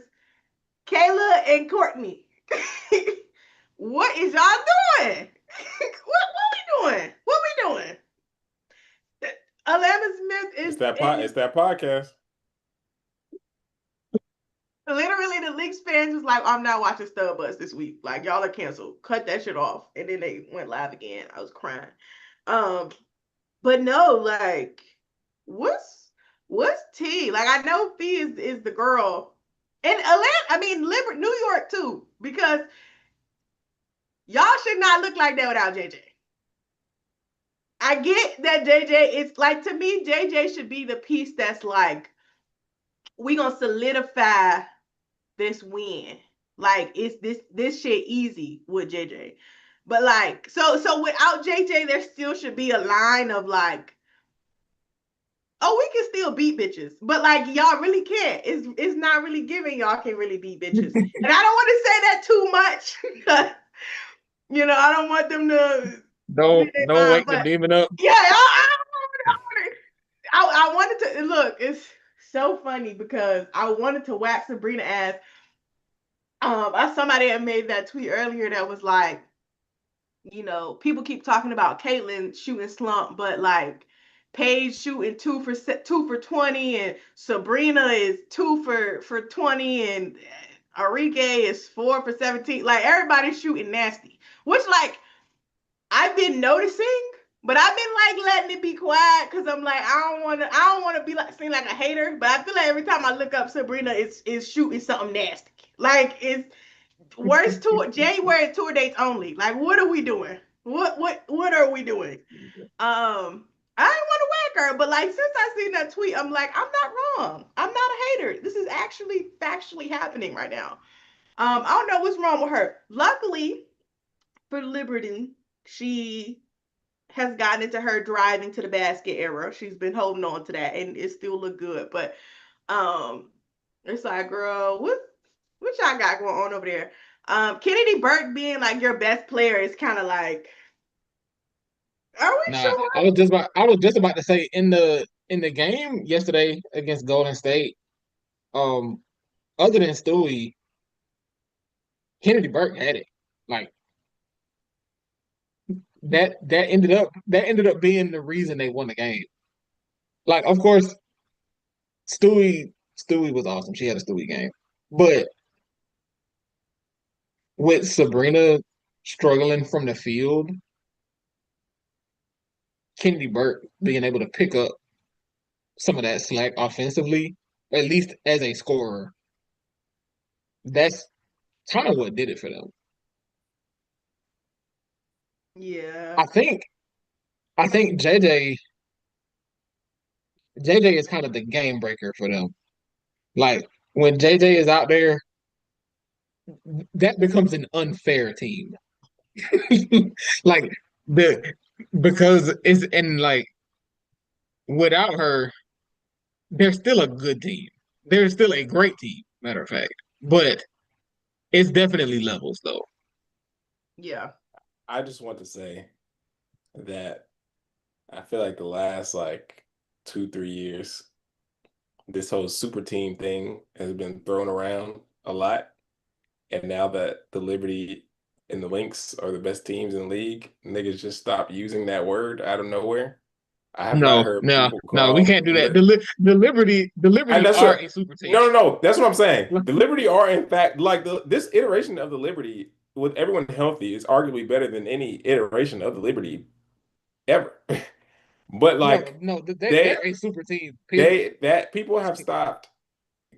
Kayla and Courtney, what is y'all doing? what we doing? What we doing? Alana Smith It's is that podcast. literally the Leafs fans was like, I'm not watching Starbucks this week. Like y'all are canceled. Cut that shit off. And then they went live again. I was crying. But no, like, what's T? Like I know Fee is the girl. And Atlanta, I mean New York too, because y'all should not look like that without JJ. I get that JJ is like to me, JJ should be the piece that's like, we gonna solidify this win. Like it's this shit easy with JJ. But like so without JJ, there still should be a line of like, oh, we can still beat bitches. But like y'all really can't. It's not really giving y'all can really beat bitches. And I don't want to say that too much. I don't want them to Don't wake the but demon up. yeah, I wanted to look, it's so funny because I wanted to whack Sabrina ass. Somebody had made that tweet earlier that was like, people keep talking about Caitlyn shooting slump, but like Paige shooting 2 for 20, and Sabrina is 2 for 20, and Arike is 4 for 17. Like everybody's shooting nasty, which like I've been noticing, but I've been like letting it be quiet because I'm like I don't want to be like seem like a hater, but I feel like every time I look up Sabrina, is shooting something nasty. Like it's worst tour January tour dates only. Like what are we doing? What are we doing? I didn't want to whack her, but like since I seen that tweet, I'm like I'm not wrong. I'm not a hater. This is actually factually happening right now. I don't know what's wrong with her. Luckily for Liberty, she has gotten into her driving to the basket era. She's been holding on to that, and it still look good. But it's like, girl, what y'all got going on over there? Kennedy Burke being like your best player is kind of like, are we Nah, sure? I was just about to say in the game yesterday against Golden State, um, other than Stewie, Kennedy Burke had it. Like that ended up being the reason they won the game. Like, of course, Stewie Stewie was awesome. She had a Stewie game. But with Sabrina struggling from the field, Kennedy Burke being able to pick up some of that slack offensively, at least as a scorer, that's kind of what did it for them. Yeah. I think JJ is kind of the game breaker for them. Like when JJ is out there, that becomes an unfair team. Like the because it's and like without her, they're still a good team. They're still a great team, matter of fact. But it's definitely levels though. Yeah. I just want to say that I feel like the last like 2, 3 years, this whole super team thing has been thrown around a lot. And now that the Liberty and the Lynx are the best teams in the league, niggas just stopped using that word out of nowhere. I have not No, heard no, people no, we call can't do that. The Liberty that's are what a super team. no. That's what I'm saying. The Liberty are in fact like this iteration of the Liberty with everyone healthy is arguably better than any iteration of the Liberty ever. But No, like no, they they're a super team. Period. they that people have stopped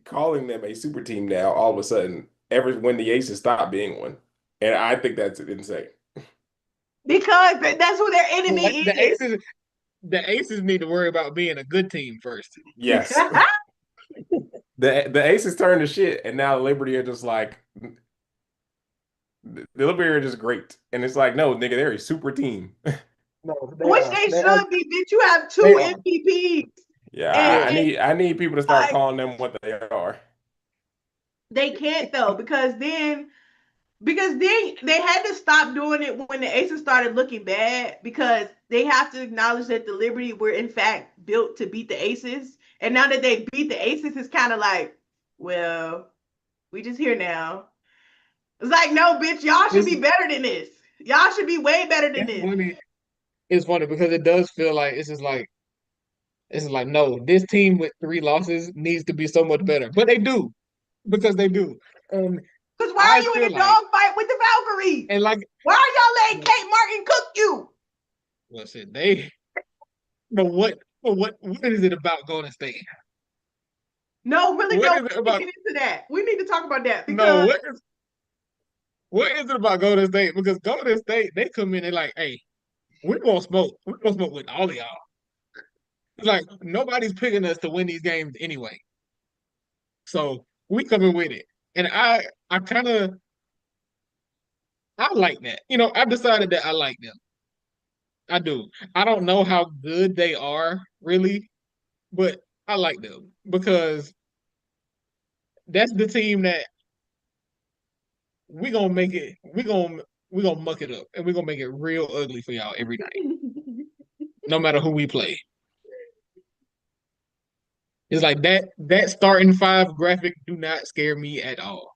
calling them a super team now all of a sudden ever when the Aces stopped being one. And I think that's insane. Because that's who their Like, enemy the is. Aces need to worry about being a good team first. Yes. The Aces turned to shit and now the Liberty are just like the Liberty are just great. And it's like, no, nigga, they're a super team. No, Which they should be, bitch. You have they two are. MVPs. Yeah, And, Yeah. I need people to start calling them what they are. they can't though, because then they had to stop doing it when the Aces started looking bad, because they have to acknowledge that the Liberty were in fact built to beat the Aces. And now that they beat the Aces, it's kind of like, well, we just here now. It's like, no, bitch, y'all should It's, be better than this. Y'all should be way better than it's this. funny. It's funny because it does feel like it's like no, this team with 3 losses needs to be so much better, but they do because they do. And Because why are I you in feel a like dog fight with the Valkyries? and like Why are y'all letting Kate Martin cook you? well said they. But what is it about Golden State? No, really, What no, is we it need to about? get into that. We need to talk about that No, because what is it about Golden State? Because Golden State they come in and like, hey, we gonna smoke. We gonna smoke with all of y'all. It's like nobody's picking us to win these games anyway. So we coming with it. And I kind of I like that. I've decided that I like them. I do. I don't know how good they are really, but I like them because that's the team that we gonna make it. We gonna muck it up and we gonna make it real ugly for y'all every night, no matter who we play. It's like that starting five graphic do not scare me at all.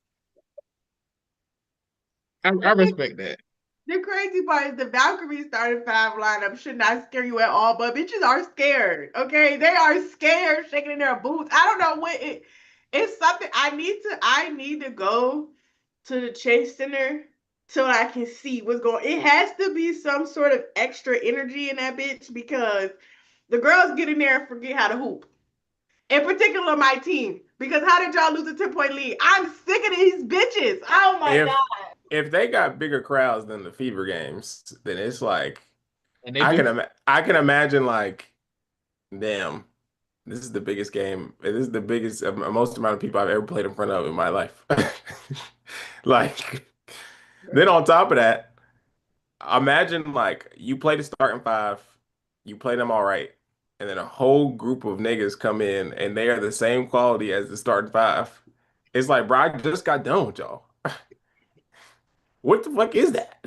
I respect that. the crazy part is the Valkyrie starting five lineup should not scare you at all, but bitches are scared. Okay, they are scared, shaking in their boots. I don't know what it's something I need to go to the Chase Center so I can see what's going. It has to be some sort of extra energy in that bitch because the girls get in there and forget how to hoop. In particular, my team. Because how did y'all lose a 10-point lead? I'm sick of these bitches. Oh my If God. if they got bigger crowds than the Fever games, then it's like And they do. I can imagine like, damn, this is the biggest game. This is the biggest most amount of people I've ever played in front of in my life. Like, then on top of that, imagine like you play the starting five, you play them all right, and then a whole group of niggas come in and they are the same quality as the starting five. It's like, bro, I just got done with y'all. What the fuck is that?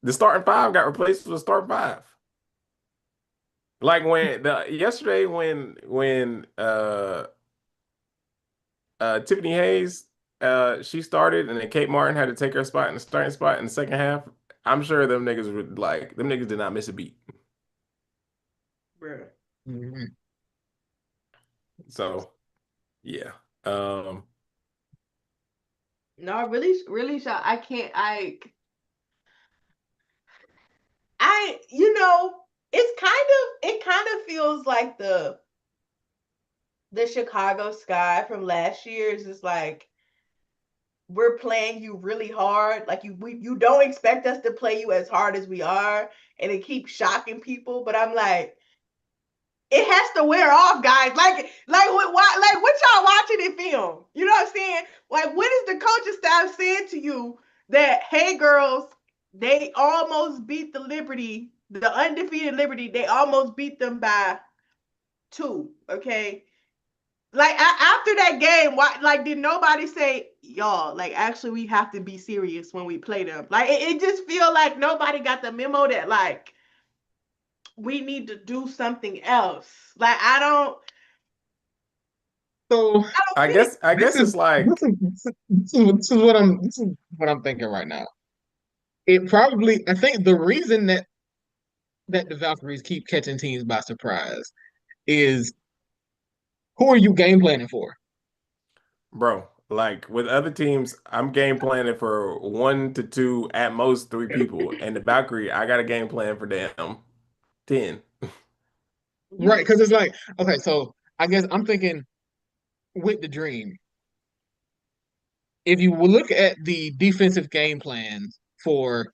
The starting five got replaced with the starting five. Like when the yesterday when Tiffany Hayes she started and then Kate Martin had to take her spot in the starting spot in the second half. I'm sure them niggas would like them niggas did not miss a beat. Bruh. Mhm. So yeah. No, really, really, I can't. It's it kind of feels like the Chicago Sky from last year is just like we're playing you really hard. Like you don't expect us to play you as hard as we are, and it keeps shocking people. But I'm like, it has to wear off, guys. What y'all watching in film? You know what I'm saying? Like, what is the coaching staff saying to you that, hey, girls, they almost beat the Liberty, the undefeated Liberty. They almost beat them by 2. Okay, like after that game, why? Like, did nobody say, y'all? Like, actually, we have to be serious when we play them. Like, it just feel like nobody got the memo that like we need to do something else. Like, So I don't I get it. guess I this guess is it's like, this is what I'm thinking right now. It probably I think the reason that the Valkyries keep catching teams by surprise is who are you game planning for? bro, like with other teams, I'm game planning for 1 to 2, at most 3 people. And the Valkyrie, I got a game plan for them 10. Right, You because it's like, okay, so I guess I'm thinking with the Dream, if you will look at the defensive game plans for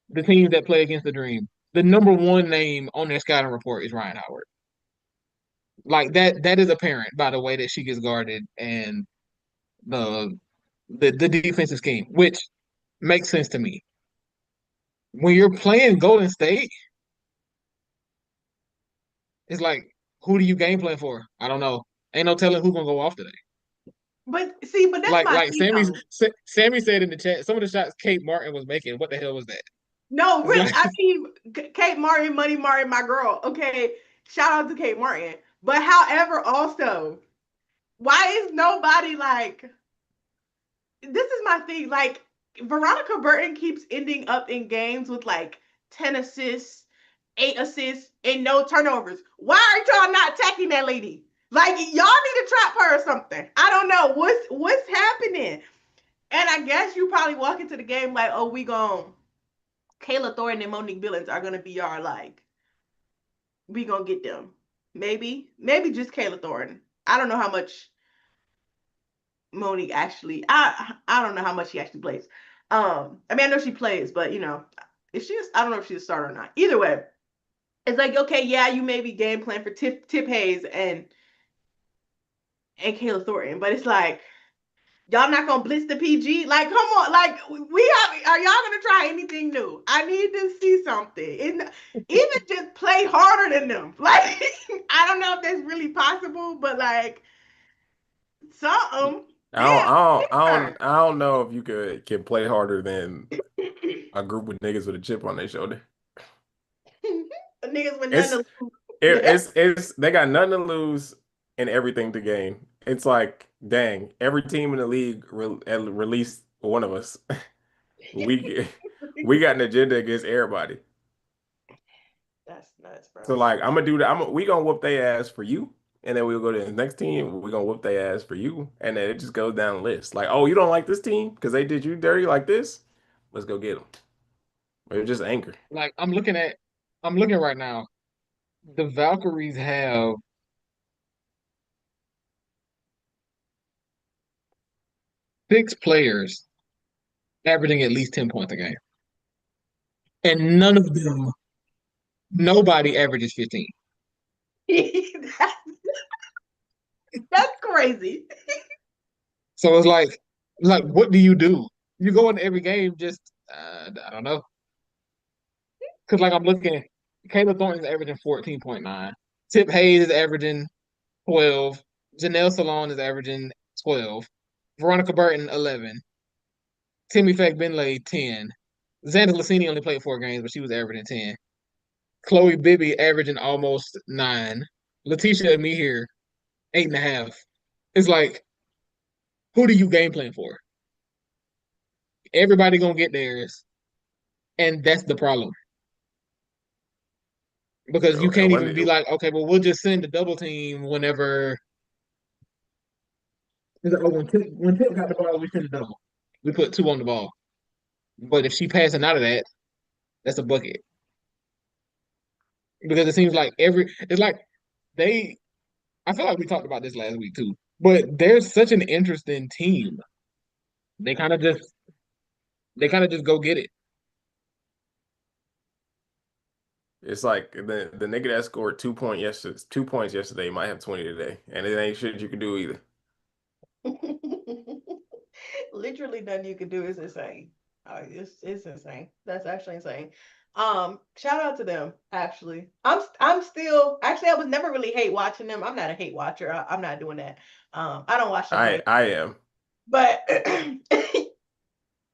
the teams that play against the Dream, the number one name on their scouting report is Ryan Howard. Like that is apparent by the way that she gets guarded and the the defensive scheme, which makes sense to me. When you're playing Golden State, it's like, who do you game plan for? I don't know. Ain't no telling who's gonna go off today. but see, but that's my Like thing though. Sammy said in the chat, some of the shots Kate Martin was making, what the hell was that? No, It's really, like I mean, Kate Martin, Money Martin, my girl. Okay, shout out to Kate Martin. But however, also, why is nobody like? This is my thing. Like, Veronica Burton keeps ending up in games with like 10 assists, 8 assists, and no turnovers. Why are y'all not attacking that lady? Like, y'all need to trap her or something. I don't know what's happening. And I guess you probably walk into the game like, oh, we gon' Kayla Thornton and Monique Billings are gonna be our like, we gonna get them. Maybe just Kayla Thornton. I don't know how much Monique actually. I don't know how much she actually plays. I mean, I know she plays, but if she's, I don't know if she's a starter or not. Either way, it's like, okay, yeah, you maybe game plan for Tip Hayes and Kayla Thornton, but it's like, y'all not gonna blitz the PG? Like, come on, like are y'all gonna try anything new? I need to see something. And even just play harder than them. Like, I don't know if that's really possible, but like something. Damn. I don't know if you can play harder than a group of niggas with a chip on their shoulder. Niggas with It's nothing to lose. it's they got nothing to lose and everything to gain. It's like, dang, every team in the league released one of us. We we got an agenda against everybody. That's nuts, So bro. like, I'm gonna do that. We gonna whoop their ass for you, and then we'll go to the next team. We gonna whoop their ass for you, and then it just goes down the list. Like, oh, you don't like this team because they did you dirty like this? Let's go get them. Or just anger. like I'm looking right now. The Valkyries have 6 players averaging at least 10 points a game. And none of them, nobody averages 15. That's crazy. So it's like what do you do? You go into every game just I don't know. Because like I'm looking, Kayla Thornton's averaging 14.9. Tip Hayes is averaging 12. Janelle Salon is averaging 12. Veronica Burton 11. Timmy Benlay 10. Xander Lassini only played 4 games, but she was averaging 10. Chloe Bibby averaging almost 9. Letitia and me here 8.5. It's like, who do you game plan for? Everybody gonna get theirs, and that's the problem. because you can't even be When, like, okay, well, we'll just send the double team whenever. Oh, when Tip got the ball, we send a double. We put two on the ball. But if she passing out of that, that's a bucket. Because it seems like it's like they. I feel like we talked about this last week too. But they're such an interesting team. They kind of just they kind of just go get it. it's like the nigga that scored 2 points yesterday might have 20 today, and it ain't shit you can do either. Literally nothing you can do is insane. It's insane. That's actually insane. Shout out to them. Actually, I'm still actually I was never really hate watching them. I'm not a hate watcher. I'm not doing that. I don't watch them play, I am. but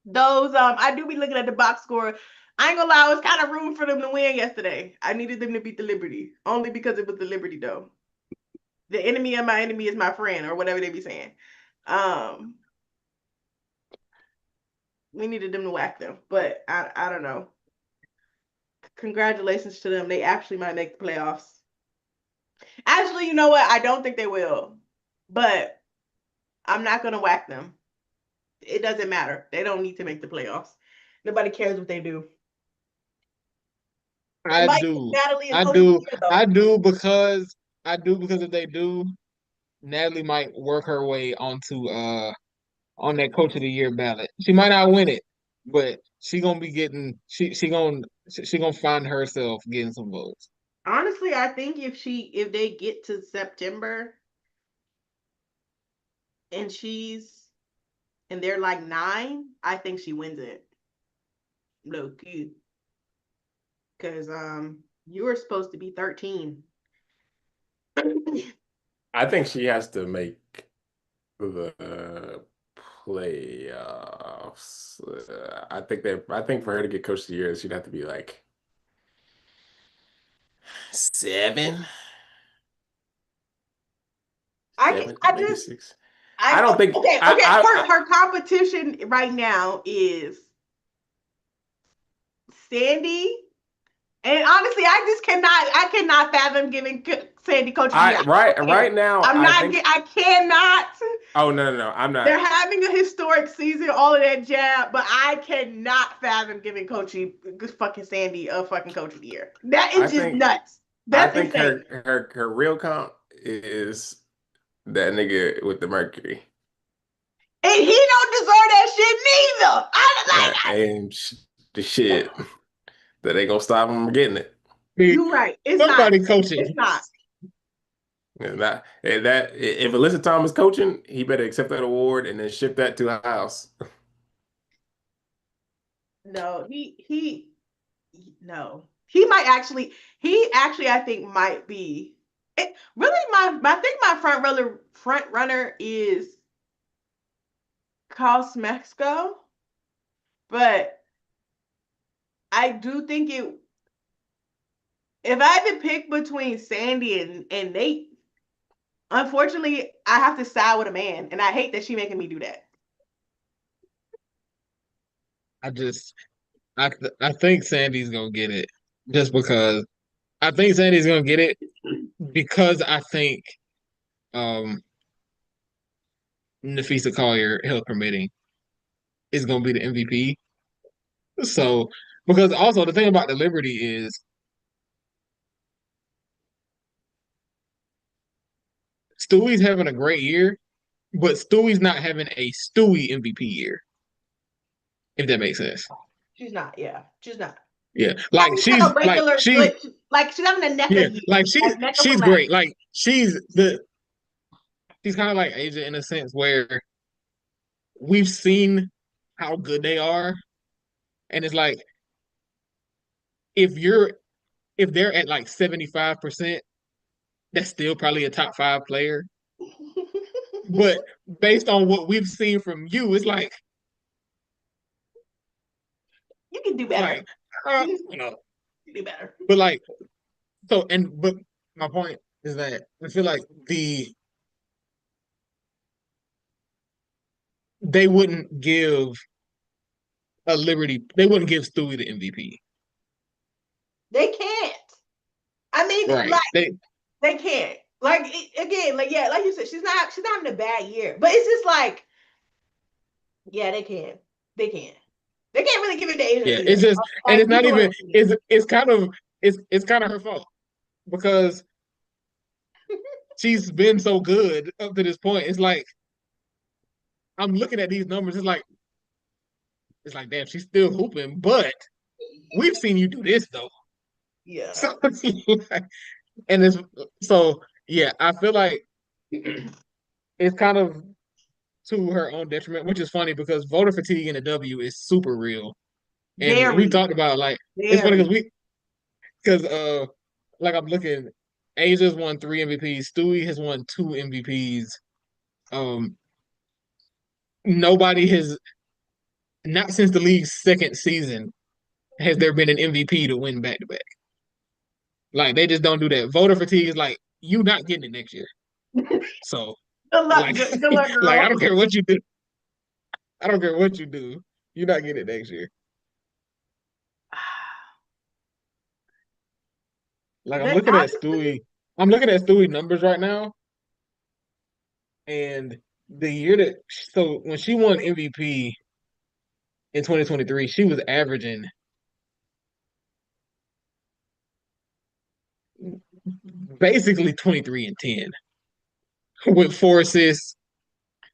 those I do be looking at the box score. I ain't gonna lie, I was kind of rooting for them to win yesterday. I needed them to beat the Liberty only because it was the Liberty though. The enemy of my enemy is my friend, or whatever they be saying. Um, we needed them to whack them, but I don't know. Congratulations to them. They actually might make the playoffs. Actually, you know what? I don't think they will, but I'm not gonna whack them. It doesn't matter. They don't need to make the playoffs. Nobody cares what they do. I Mike, do. Natalie, and I Coach do. Peter, though. I do because if they do, Natalie might work her way onto on that coach of the year ballot. She might not win it, but she gonna find herself getting some votes. Honestly, I think if they get to September and they're like 9, I think she wins it. Low key. Because you were supposed to be 13. I think she has to make the playoffs. I think for her to get coach of the year, she'd have to be like 7, maybe 6. I don't think Okay. I Her competition right now is Sandy. And honestly, I cannot fathom giving Sandy coach of the year. right now I cannot. Oh no, I'm They're not. having a historic season, all of that jab, but I cannot fathom giving fucking Sandy a fucking coach of the year. That I is just think nuts. I That's think insane. her real comp is that nigga with the Mercury. And he don't deserve that shit neither. That ain't the shit that ain't gonna stop him from getting it. You're right. It's not. Somebody coaching. It's not. And that if Alyssa Thomas coaching, he better accept that award and then ship that to the house. No, no. He actually I think might be really I think my front runner is Carl Smesko, but I do think if I had to pick between Sandy and Nate, unfortunately I have to side with a man, and I hate that she making me do that. I think Sandy's gonna get it just because I think Sandy's gonna get it because I think um Nafisa Collier, health permitting, is gonna be the MVP. So because also the thing about the Liberty is Stewie's having a great year, but Stewie's not having a Stewie MVP year, if that makes sense. She's not. Yeah, she's not. Yeah, like She's like she's a regular, like she's having a neck yeah, of year, like like neck of a she's leg. great. Like she's kind of like Asia in a sense where we've seen how good they are, and it's like if you're if they're at like 75%, that's still probably a top 5 player. But based on what we've seen from you, it's like You can do better. like you know, You can do better. but like but my point is that I feel like they wouldn't give they wouldn't give Stewie the MVP. They can't. Right. Like they can't. Like again, like yeah, like you said, she's not having a bad year, but it's just like yeah, they can. They can. They can't really give it to Asian Yeah, either. it's just, and Like it's not people even. don't see it. It's kind of her fault because she's been so good up to this point. It's like I'm looking at these numbers. It's like damn, she's still hooping, but we've seen you do this though. Yeah. So and it's so yeah. I feel like it's kind of to her own detriment, which is funny because voter fatigue in the W is super real, and we Very, talked about like it's funny very. because like I'm looking, Asia's won 3 MVPs, Stewie has won 2 MVPs. Um, nobody has not since the league's second season has there been an MVP to win back to back. Like they just don't do that. Voter fatigue is like you not getting it next year. So Good luck, like good luck, like I girl. don't care what you do. I don't care what you do. You're not getting it next year. Like I'm They looking at honestly, Stewie. I'm looking at Stewie numbers right now, and the year that so when she won MVP in 2023, she was averaging basically 23 and 10 with 4 assists,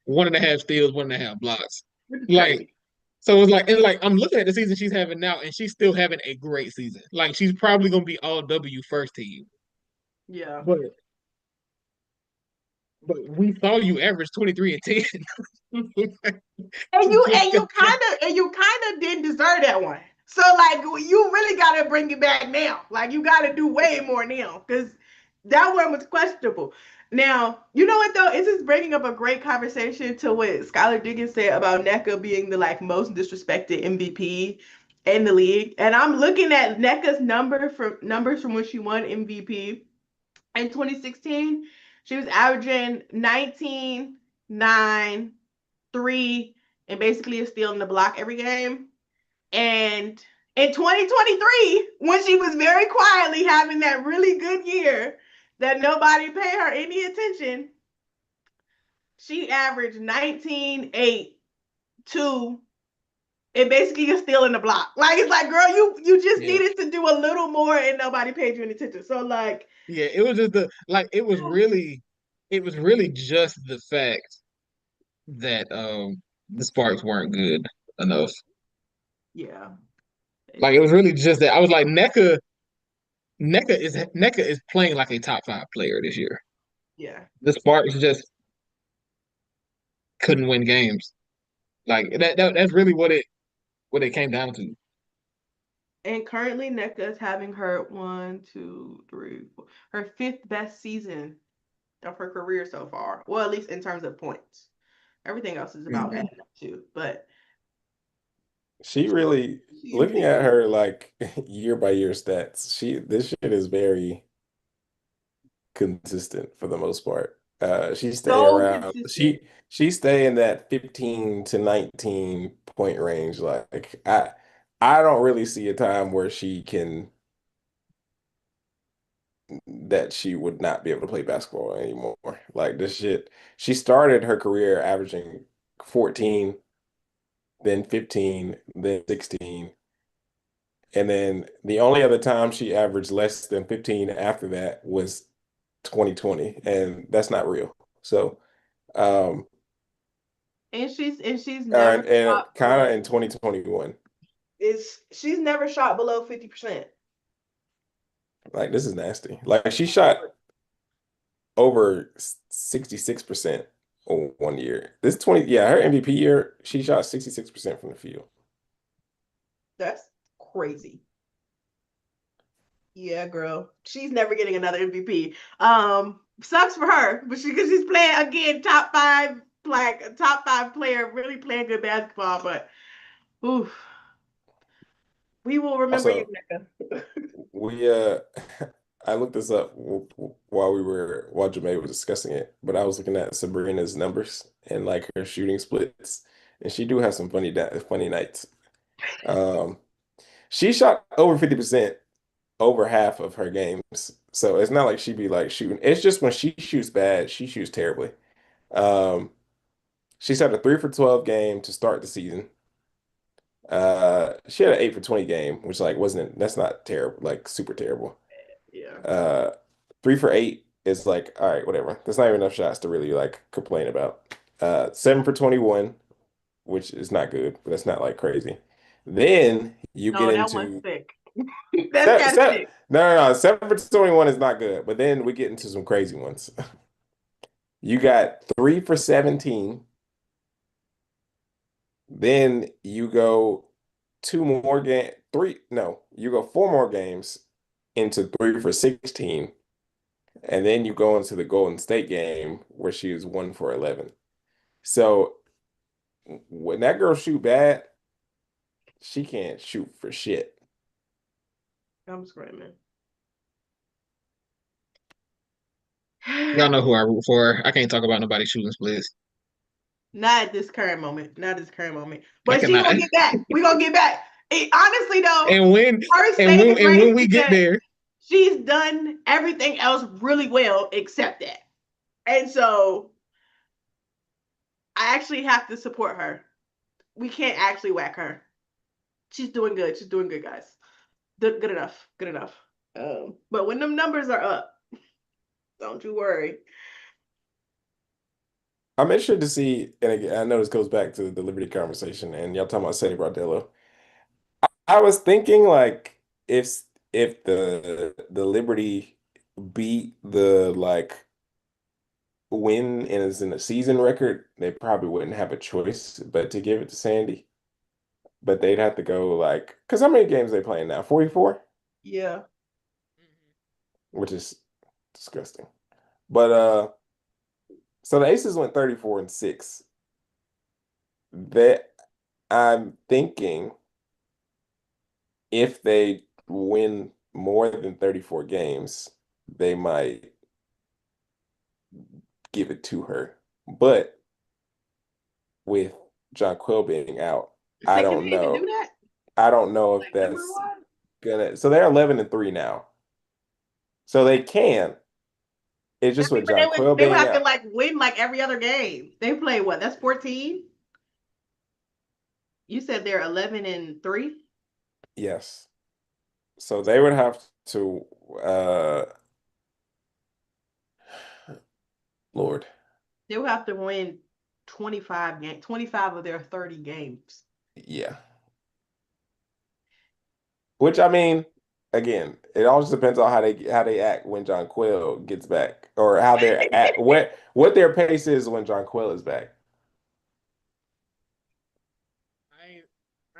1.5 steals, 1.5 blocks. which is Like crazy. so it's like and like I'm looking at the season she's having now, and she's still having a great season. Like she's probably gonna be all W first team. Yeah. But we saw you average 23 and 10. And you kind of didn't deserve that one. So like you really gotta bring it back now. Like you gotta do way more now because that one was questionable. Now you know what though? It's just bringing up a great conversation to what Skylar Diggins said about NECA being the like most disrespected MVP in the league. And I'm looking at NECA's numbers from when she won MVP in 2016. She was averaging 19, 9, 3, and basically a steal in the block every game. And in 2023, when she was very quietly having that really good year that nobody paid her any attention, she averaged 19, 8, 2, and basically a steal in the block. Like it's like, girl, you just Yeah. needed to do a little more and nobody paid you any attention. So like Yeah, it was just it was really just the fact that the Sparks weren't good enough. yeah. Like it was really just that. I was like NECA is playing like a top 5 player this year. Yeah. The Sparks just couldn't win games. Like that's really what it came down to. And currently NECA is having her 1, 2, 3, 4, her 5th best season of her career so far. Well, at least in terms of points. Everything else is about Mhm. adding up too. But She really looking at her like year by year stats. This shit is very consistent for the most part. She stay so around. consistent. She stay in that 15 to 19 point range. Like I don't really see a time where she can that she would not be able to play basketball anymore. Like this shit. She started her career averaging 14, then 15, then 16. And then the only other time she averaged less than 15 after that was 2020, and that's not real. So, um, And she's never and shot kind of below in 2021. she's never shot below 50%. Like this is nasty. Like she shot over 66% on 1 year. This 20, yeah, her MVP year, she shot 66% from the field. That's crazy. Yeah, girl. She's never getting another MVP. Sucks for her, but because she's playing again top 5, like a top 5 player, really playing good basketball. But oof, we will remember you, Also, Nika. we I looked this up while Jamae was discussing it, but I was looking at Sabrina's numbers and like her shooting splits, and she do have some funny nights. Um, she shot over 50% over half of her games. So it's not like she'd be like shooting. It's just when she shoots bad, she shoots terribly. Um, she had a 3 for 12 game to start the season. She had an 8 for 20 game, which like wasn't that's not terrible, like super terrible. Yeah. Uh, 3 for 8 is like, all right, whatever. There's not even enough shots to really like complain about. 7 for 21, which is not good, but that's not like crazy. Then you get No, that one's into sick. That's kind of sick. no, 7 for 21 is not good, but then we get into some crazy ones. You got 3 for 17. Then you go you go 4 more games into 3 for 16. And then you go into the Golden State game where she was 1 for 11. So when that girl shoot bad, she can't shoot for shit. I'm screaming. Y'all know who I root for. I can't talk about nobody shooting splits. Not at this current moment. Not this current moment. I But she cannot. gonna get back. We gonna get back. Honestly, though, And when her and when saving and when grace we is get that there, she's done everything else really well except that. And so I actually have to support her. We can't actually whack her. She's doing good. She's doing good, guys. Good enough. Good enough. But when them numbers are up, don't you worry. I'm interested to see, and again, I know this goes back to the Liberty conversation, and y'all talking about Sandy Bardello. I was thinking like if the Liberty beat the like win and is in a season record, they probably wouldn't have a choice but to give it to Sandy. But they'd have to go like, because how many games they playing now? 44? Yeah. Which is disgusting. But so the Aces went 34-6. That I'm thinking if they win more than 34 games, they might give it to her. But with Jonquil being out, I So can don't they even do know. that? I don't know if Like number that's one? gonna. So they're 11-3 now. So they can. It's I just mean, with but Jonquil they would being have to out. like win like every other game. They play what? That's 14. You said they're 11-3. Yes. So they would have to Lord. They would have to win 25 of their 30 games. Yeah. Which I mean, again, it all just depends on how they act when John Quill gets back, or how they're at what their pace is when John Quill is back. I ain't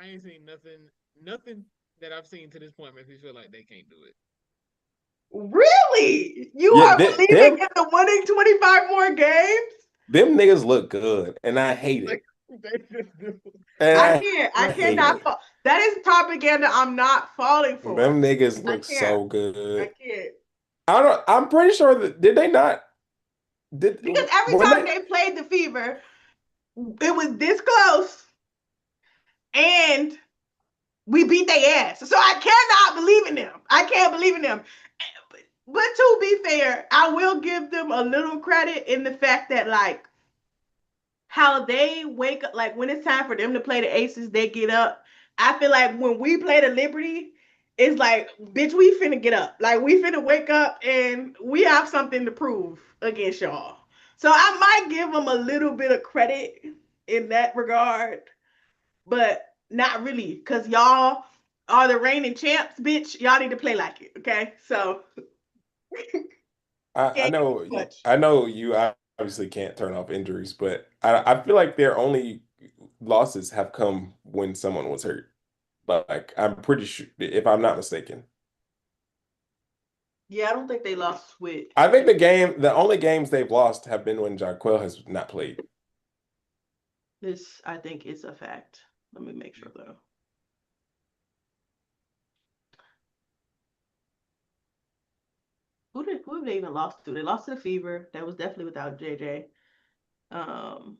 I ain't seen nothing that I've seen to this point makes me feel like they can't do it. Really? You Yeah, are believing in the winning 25 more games? them niggas look good, and I hate Like it. they just do. And I can't. I I hate cannot it. fall. That is propaganda I'm not falling for. Them niggas I look can't. so I good. can't. I don't. I'm pretty sure that did they not did Because every when time they they played the Fever, it was this close and we beat their ass. So I cannot believe in them. I can't believe in them. But to be fair, I will give them a little credit in the fact that like how they wake up, like when it's time for them to play the Aces, they get up. I feel like when we play the Liberty, it's like, bitch, we finna get up. Like we finna wake up and we have something to prove against y'all. So I might give them a little bit of credit in that regard, but not really, because y'all are the reigning champs, bitch. Y'all need to play like it, okay? So I can't give know too much. I know you obviously can't turn off injuries, but I feel like their only losses have come when someone was hurt. Like I'm pretty sure, if I'm not mistaken. Yeah, I don't think they lost with I think the only games they've lost have been when Jonquil has not played. this. I think is a fact. Let me make sure though. Who have they even lost to? They lost to the Fever. That was definitely without JJ. Um,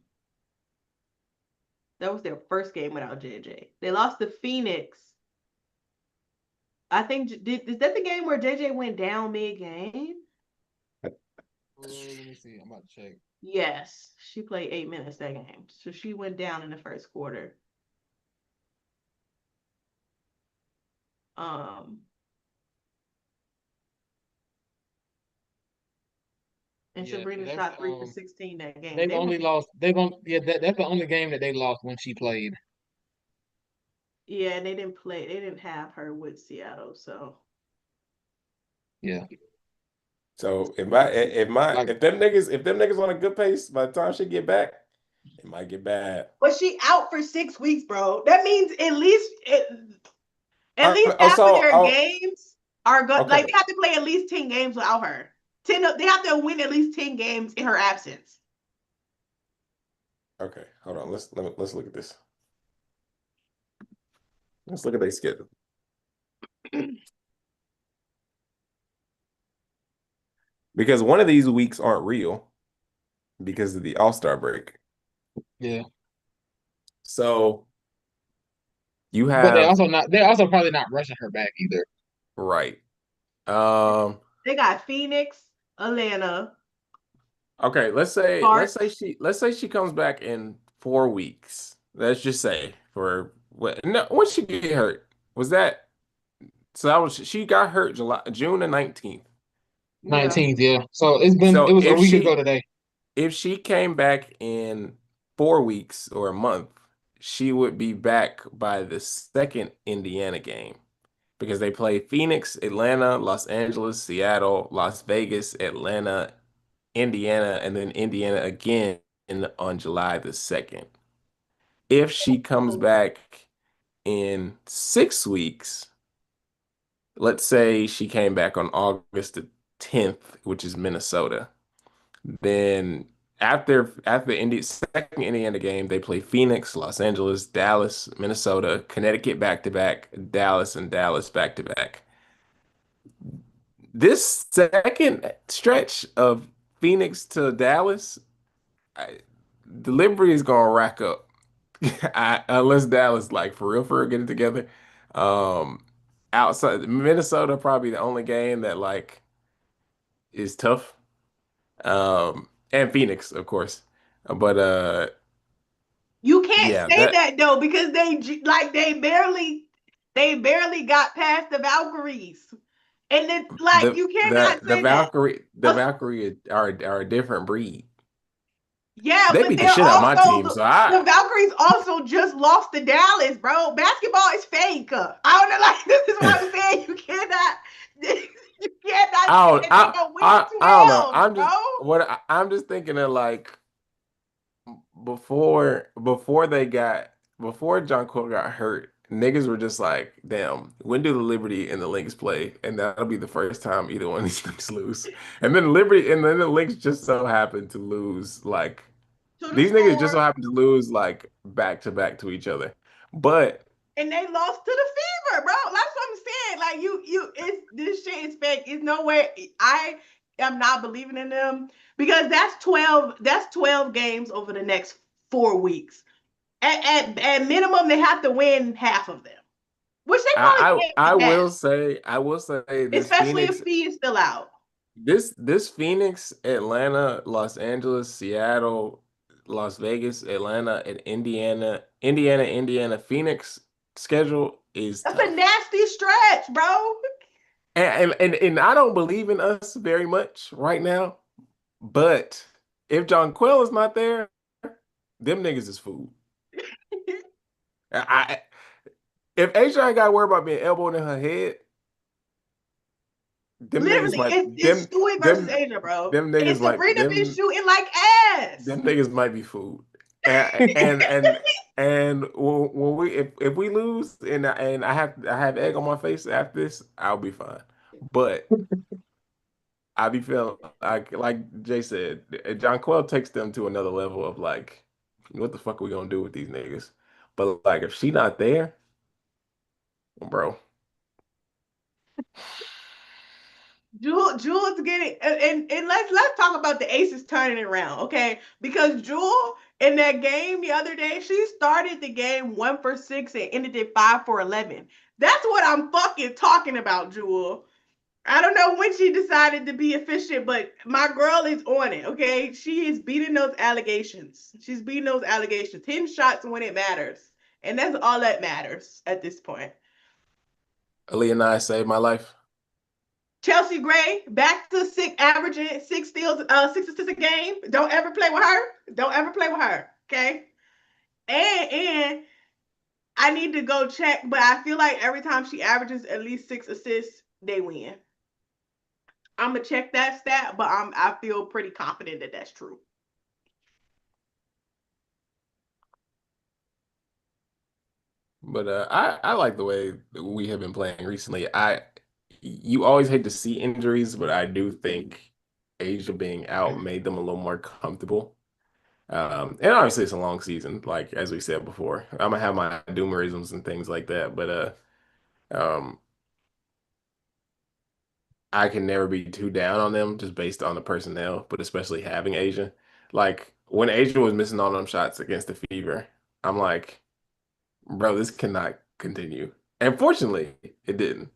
that was their first game without JJ. They lost to Phoenix. I think is that the game where JJ went down mid game? Let me see. I'm about to check. Yes, she played 8 minutes that game, so she went down in the first quarter. And Yeah, Sabrina that's shot 3 for 16 that game. they've only lost. That's the only game that they lost when she played. Yeah, and they didn't play. They didn't have her with Seattle, so Yeah. So Like, if them niggas on a good pace, by the time she get back, it might get bad. but she out for 6 weeks, bro. That means at least Oh, half of so their games are good. Like okay, they have to play at least 10 games without her. They have to win at least 10 games in her absence. okay. Hold on. Let's look at this. Let's look at their schedule. Because one of these weeks aren't real because of the All-Star break. yeah. So you But have they're also probably not rushing her back either. right. They got Phoenix, Atlanta. Okay, March. let's say she comes back in 4 weeks. Let's just say for what no when she get hurt. Was that so that was she got hurt June the 19th. 19th, yeah. So it So was a week ago today. if she came back in 4 weeks or a month, she would be back by the second Indiana game because they play Phoenix, Atlanta, Los Angeles, Seattle, Las Vegas, Atlanta, Indiana, and then Indiana again on July the 2nd. If she comes back in 6 weeks, let's say she came back on August the 10th, which is Minnesota, then after the second Indiana game, they play Phoenix, Los Angeles, Dallas, Minnesota, Connecticut back to back, Dallas and Dallas back to back. This second stretch of Phoenix to Dallas, delivery is gonna rack up. Unless Dallas like for real get it together. Um, outside Minnesota, probably the only game that like is tough. And Phoenix, of course. But You can't yeah, say that though because they barely got past the Valkyries, and then like you cannot say that. The Valkyrie are a different breed. Yeah, They but beat the they're shit out of my also team, so the Valkyries also just lost to Dallas, bro. Basketball is fake. I don't know, like this is what I'm saying. You cannot say that they're gonna win I don't know. 12, bro. I'm just thinking of like before John Cole got hurt, niggas were just like, damn, when do the Liberty and the Lynx play? And that'll be the first time either one of these teams lose. And then the Lynx just so happened to lose like To the these niggas just so floor, happen to lose like back to back to each other. But and they lost to the Fever, bro. That's what I'm saying. Like it's this shit is fake. It's no way. I am not believing in them because that's 12. That's 12 games over the next 4 weeks. At minimum, they have to win half of them, which they probably can't win half, I will say especially if Fee is still out. this Phoenix, Atlanta, Los Angeles, Seattle, Las Vegas, Atlanta, and Indiana, Phoenix schedule is That's a tough. nasty stretch, bro. And I don't believe in us very much right now. But if John Quell is not there, them niggas is food. I if Asia ain't got to worry about being elbowed in her head, them niggas Literally, might it's Stewie versus Asia, bro. them And niggas might Sabrina been shooting like ass. them niggas might be food. And when we if we lose and I have egg on my face after this, I'll be fine. But I be feeling like Jay said, John Quell takes them to another level of like, what the fuck are we gonna do with these niggas? But like if she not there, bro. Jewel's getting and let's talk about the Aces turning it around, okay? Because Jewel in that game the other day, she started the game 1 for 6 and ended it 5 for 11. That's what I'm fucking talking about, Jewel. I don't know when she decided to be efficient, but my girl is on it, okay? She is beating those allegations. She's beating those allegations. 10 shots when it matters. And that's all that matters at this point. Aaliyah and I saved my life. Chelsea Gray, back to averaging 6 assists a game. Don't ever play with her. Don't ever play with her, okay? And I need to go check, but I feel like every time she averages at least 6 assists, they win. I'm gonna check that stat, but I feel pretty confident that that's true. But I like the way we have been playing recently. You always hate to see injuries, but I do think Asia being out made them a little more comfortable. And obviously it's a long season, like as we said before. I'm gonna have my doomerisms and things like that, but um, I can never be too down on them just based on the personnel, but especially having Asia. Like when Asia was missing all them shots against the Fever, I'm like, bro, this cannot continue. And fortunately, it didn't.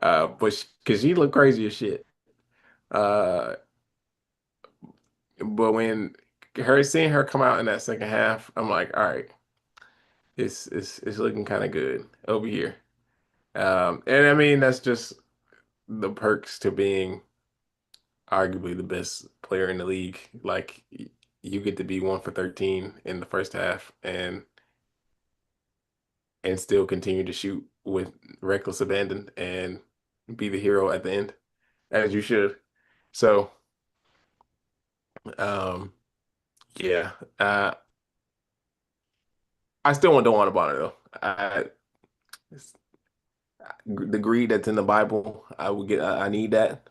But because she looked crazy as shit. Uh, but when seeing her come out in that second half, I'm like, all right, it's looking kind of good over here. And I mean that's just the perks to being arguably the best player in the league. Like you get to be 1 for 13 in the first half and still continue to shoot with reckless abandon and be the hero at the end, as you should. So, um, yeah, I still want DeWanna Bonner though. It's- the greed that's in the Bible, I would get. I need that.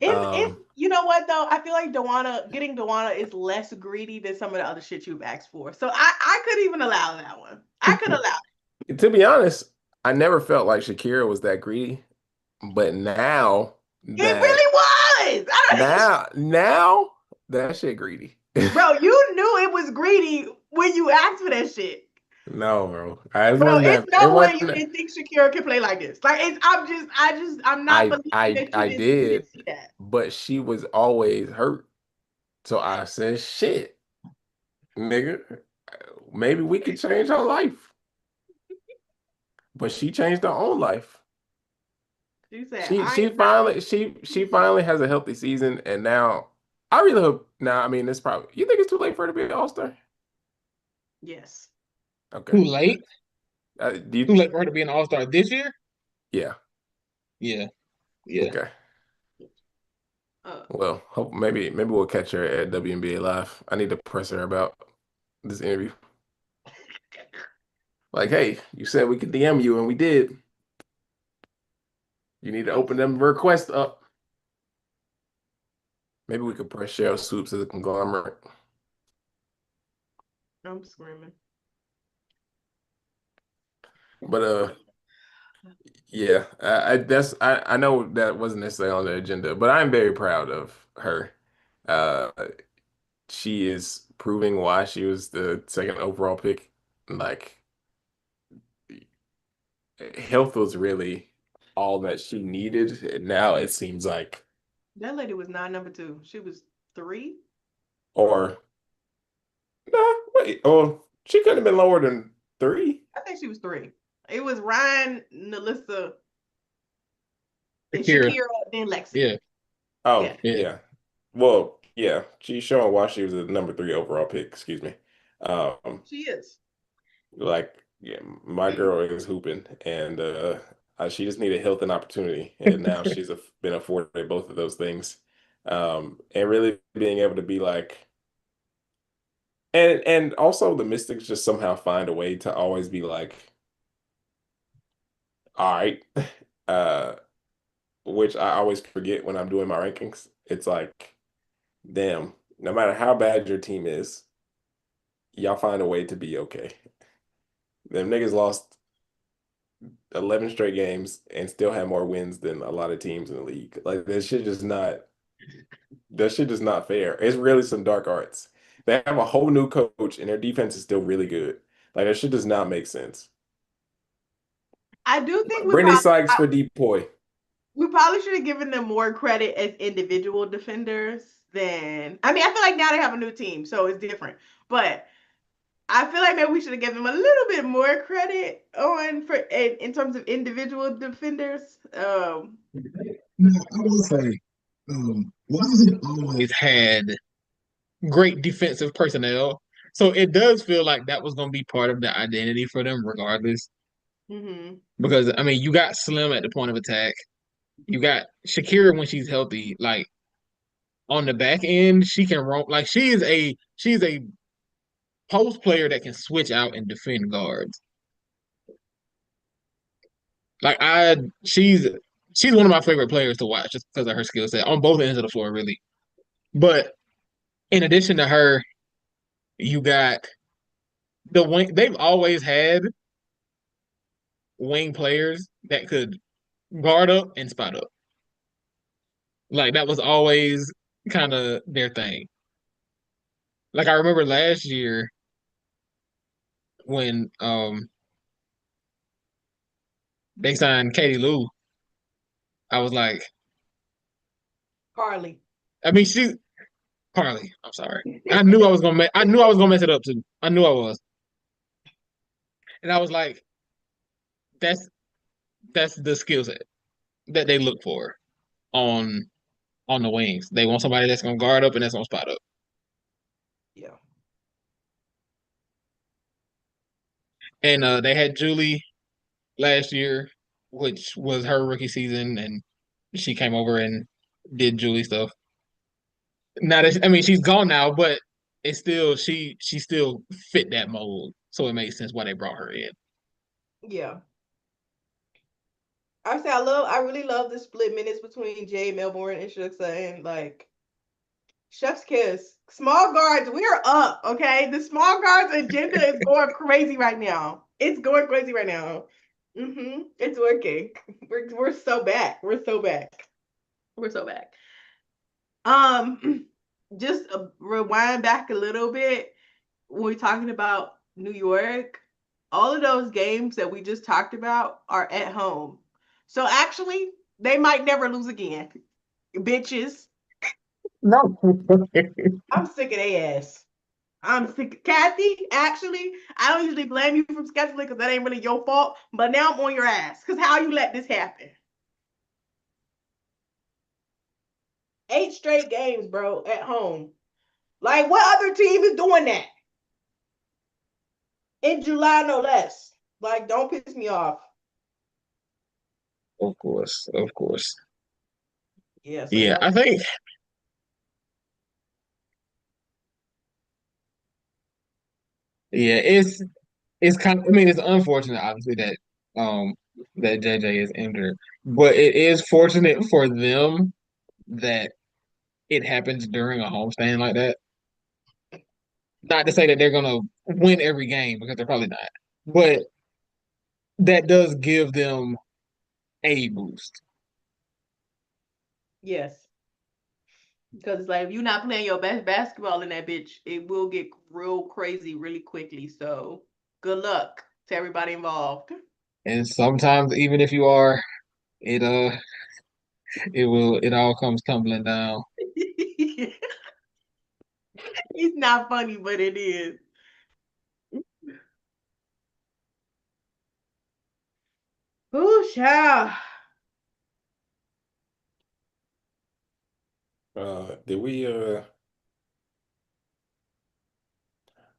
It's you know what though? I feel like getting DeWanna is less greedy than some of the other shit you've asked for. So I could even allow that one. I could allow it. To be honest, I never felt like Shakira was that greedy, but now It that really was. now that shit greedy. Bro, you knew it was greedy when you asked for that shit. No, bro. I just Bro, wasn't it's that. It no way you wasn't. didn't think Shakira could play like this. Like I'm not believing that I you didn't did, see that. but she was always hurt. So I said, shit, nigga, maybe we could change her life. But she changed her own life. She said, She finally has a healthy season, and now I really hope. Now, I mean, it's probably. You think it's too late for her to be an All-Star? yes. Okay. Too late. Do you? Too late for her to be an all-star this year? Yeah. Yeah. Yeah. Okay. Uh, Well, maybe we'll catch her at WNBA Live. I need to press her about this interview. Like, hey, you said we could DM you, and we did. You need to open them requests up. Maybe we could press Cheryl Swoops as a conglomerate. I'm screaming. But yeah, I know that wasn't necessarily on the agenda, but I'm very proud of her. Uh, she is proving why she was the second overall pick. Like, health was really all that she needed, and now it seems like, That lady was not number 2. She was 3. or no, wait, oh, she could have been lower than 3. I think she was 3. It was Ryan, Nalissa, and Shakira. Shakira, then Lexi. Yeah. Oh, Yeah. yeah. Well, yeah, she's showing why she was the number 3 overall pick. Excuse me. She is. Like, yeah, my girl is hooping, and she just needed health and opportunity, and now she's been afforded both of those things, and really being able to be like, and also the Mystics just somehow find a way to always be like, all right, uh, which I always forget when I'm doing my rankings. It's like, damn, no matter how bad your team is, y'all find a way to be okay. Them niggas lost 11 straight games and still have more wins than a lot of teams in the league. Like that shit just not fair. It's really some dark arts. They have a whole new coach and their defense is still really good. Like that shit does not make sense. I do think Brittany Sykes for Depoy. we probably should have given them more credit as individual defenders than. I mean, I feel like now they have a new team, so it's different. But I feel like maybe we should have given them a little bit more credit in terms of individual defenders. No, I will say, Washington always had great defensive personnel, so it does feel like that was going to be part of the identity for them, regardless. Mm-hmm. Because I mean, you got Slim at the point of attack, you got Shakira when she's healthy. Like on the back end, she can roam. Like she's a post player that can switch out and defend guards. Like she's one of my favorite players to watch just because of her skill set on both ends of the floor, really. But in addition to her, you got the wing. They've always had wing players that could guard up and spot up. Like that was always kind of their thing. Like I remember last year when they signed Katie Lou, I was like, Carly. I mean she Carly, I'm sorry. I knew I was gonna mess it up too. I knew I was. And I was like, that's that's the skill set that they look for on on the wings. They want somebody that's gonna guard up and that's gonna spot up. Yeah. And they had Julie last year, which was her rookie season, and she came over and did Julie stuff. Now that I mean she's gone now, but it's still she still fit that mold, so it made sense why they brought her in. Yeah. I really love the split minutes between Jay Melbourne and Shuksa, and like Chef's kiss. Small guards, we're up, okay? The small guards agenda is going crazy right now. It's going crazy right now. It's working. We're so back. We're so back. We're so back. Just rewind back a little bit when we're talking about New York. All of those games that we just talked about are at home. So actually, they might never lose again. Bitches. No. I'm sick of their ass. I'm sick. Kathy, actually, I don't usually blame you for scheduling because that ain't really your fault. But now I'm on your ass. Because how you let this happen? 8 straight games, bro, at home. Like, what other team is doing that? In July, no less. Like, don't piss me off. Of course, of course. Yeah, so Yeah, y'all. I think yeah, it's kind of, I mean it's unfortunate obviously that JJ is injured, but it is fortunate for them that it happens during a homestand like that. Not to say that they're gonna win every game because they're probably not, but that does give them a boost. Yes. Because like if you're not playing your best basketball in that bitch, it will get real crazy really quickly. So good luck to everybody involved. And sometimes even if you are, it it all comes tumbling down. It's not funny, but it is. Ooh, child. Did we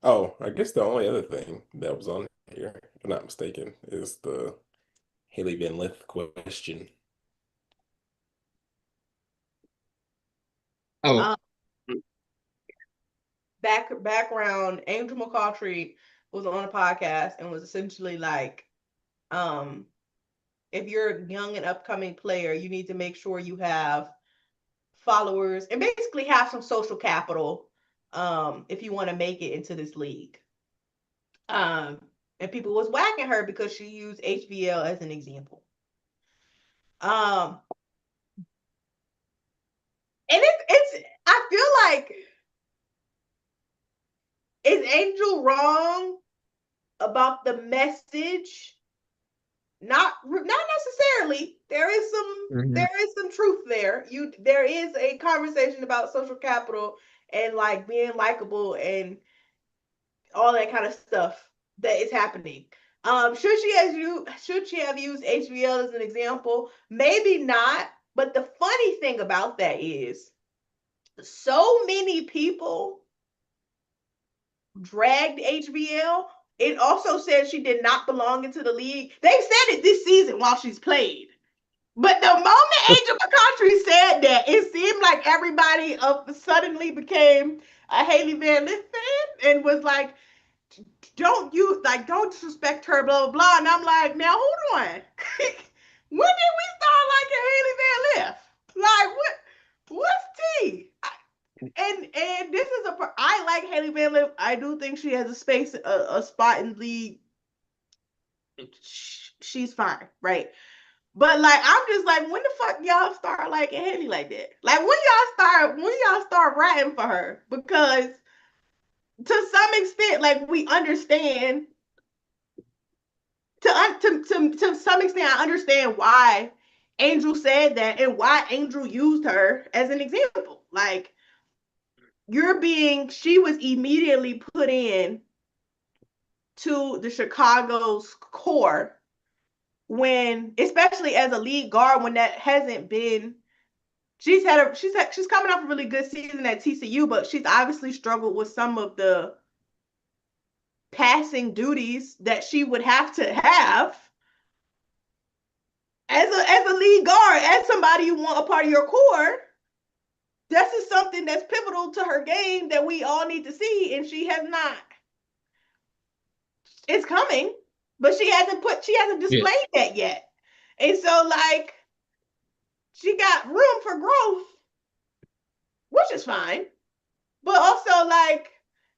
oh, I guess the only other thing that was on here, if I'm not mistaken, is the Hailey Van Lith question. Oh, Um, background, Angel McCoughtry was on a podcast and was essentially like, um, if you're a young and upcoming player, you need to make sure you have followers and basically have some social capital if you want to make it into this league. Um, and people was whacking her because she used HBL as an example. Um, and it's I feel like, is Angel wrong about the message not necessarily. There is some truth there. There is a conversation about social capital and like being likable and all that kind of stuff that is happening. Should she have used HBL as an example? Maybe not. But the funny thing about that is so many people dragged HBL. It also said she did not belong into the league. They've said it this season while she's played. But the moment Angel McCoughtry said that, it seemed like everybody suddenly became a Hailey Van Lith fan and was like, don't disrespect her, blah, blah, blah. And I'm like, now hold on. When did we start liking Hailey Van Lith? Like, what's tea? And this is I like Hailey Van Lith. I do think she has a spot in the league. She's fine, right? But like, I'm just like, when the fuck y'all start liking Hailey like that? Like, when y'all start writing for her? Because to some extent, like, we understand. To some extent, I understand why Angel said that and why Angel used her as an example. Like, she was immediately put in to the Chicago's core when, especially as a lead guard, when that hasn't been. She's coming off a really good season at TCU, but she's obviously struggled with some of the passing duties that she would have to have as a lead guard, as somebody you want a part of your core. This is something that's pivotal to her game that we all need to see, and she has not. It's coming, but she hasn't displayed that yet. And so, like, she got room for growth, which is fine. But also, like,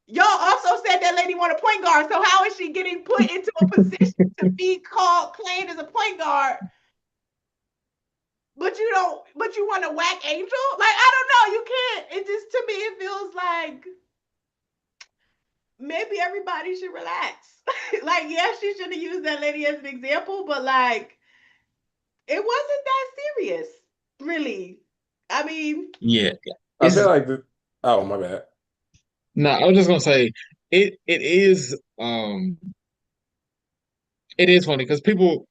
y'all also said that lady want a point guard. So how is she getting put into a position to be claimed as a point guard? But you want to whack Angel? Like, I don't know. You can't. It just, to me, it feels like maybe everybody should relax. Like, yeah, she should have used that lady as an example, but like, it wasn't that serious, really. I mean, Yeah. I feel like oh, my bad. No, I was just gonna say it is funny because people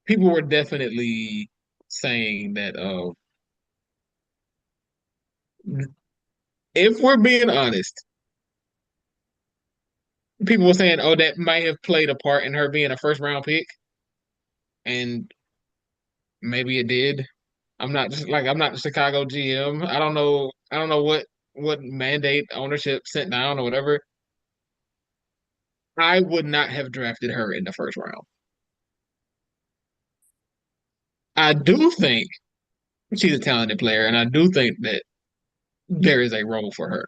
were definitely saying that if we're being honest, people were saying, oh, that might have played a part in her being a first round pick, and maybe it did. I'm not the Chicago GM. I don't know what mandate ownership sent down or whatever. I would not have drafted her in the first round. I do think she's a talented player, and I do think that there is a role for her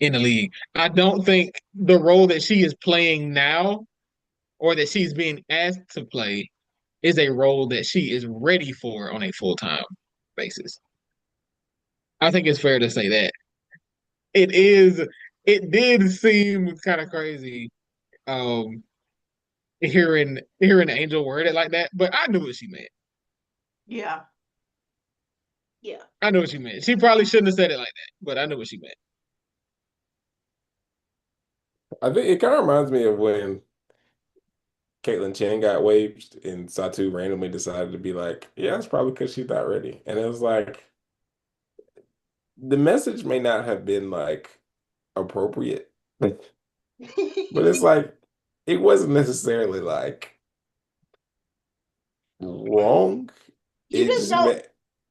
in the league. I don't think the role that she is playing now or that she's being asked to play is a role that she is ready for on a full-time basis. I think it's fair to say that. It did seem kind of crazy um hearing Angel word it like that, but I knew what she meant. yeah. Yeah. I knew what she meant. She probably shouldn't have said it like that, but I knew what she meant. I think it kind of reminds me of when Caitlyn Chen got waived and Satu randomly decided to be like, yeah, it's probably because she's not ready. And it was like, the message may not have been like appropriate, but it's like, it wasn't necessarily like wrong. You It just just don't. meant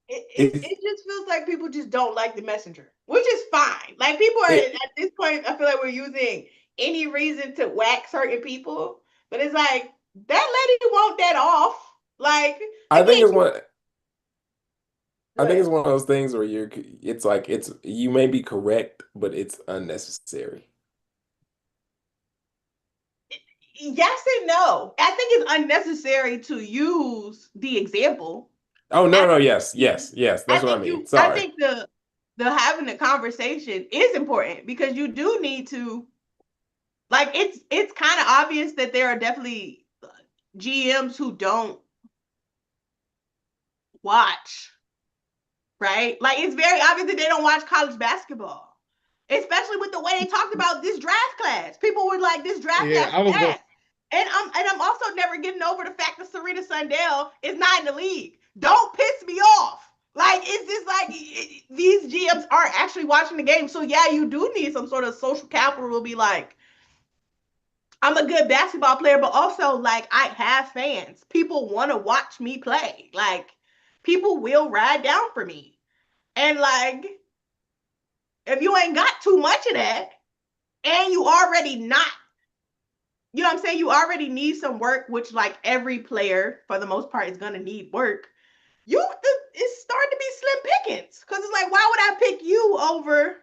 It just feels like people just don't like the messenger, which is fine. Like, people are it, at this point, I feel like we're using any reason to whack certain people, but it's like, that lady want that off. Like, I think again, it's one. I think it's good. one of those things where it's like you may be correct, but it's unnecessary. Yes and no. I think it's unnecessary to use the example. Oh I no, no, think yes, yes, yes. That's what I mean. I Sorry. think the having the conversation is important because you do need to, like, it's kind of obvious that there are definitely GMs who don't watch, right? Like it's very obvious that they don't watch college basketball, especially with the way they talked about this draft class. People were like, "This draft Yeah, class I is was going. ass," and I'm also never getting over the fact that Serena Sundell is not in the league. Don't piss me off. Like it's just like these GMs aren't actually watching the game. So yeah, you do need some sort of social capital to be like, I'm a good basketball player, but also like I have fans. People want to watch me play. Like people will ride down for me. And like if you ain't got too much of that and you already not, you know what I'm saying? You already need some work, which like every player for the most part is gonna need work. It's starting to be slim pickings. Cause it's like, why would I pick you over,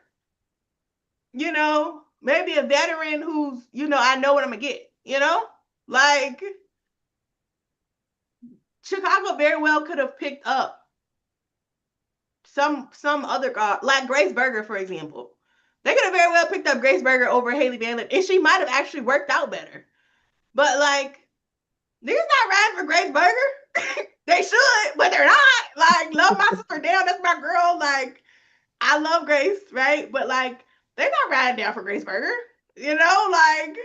maybe a veteran who's, I know what I'm gonna get, Like Chicago very well could have picked up some other guy, like Grace Berger, for example. They could have very well picked up Grace Berger over Hailey Van Lith, and she might have actually worked out better. But like, niggas not riding for Grace Berger. They should, but they're not. Like, love my sister down. That's my girl. Like, I love Grace, right? But like, they're not riding down for Grace Berger. Like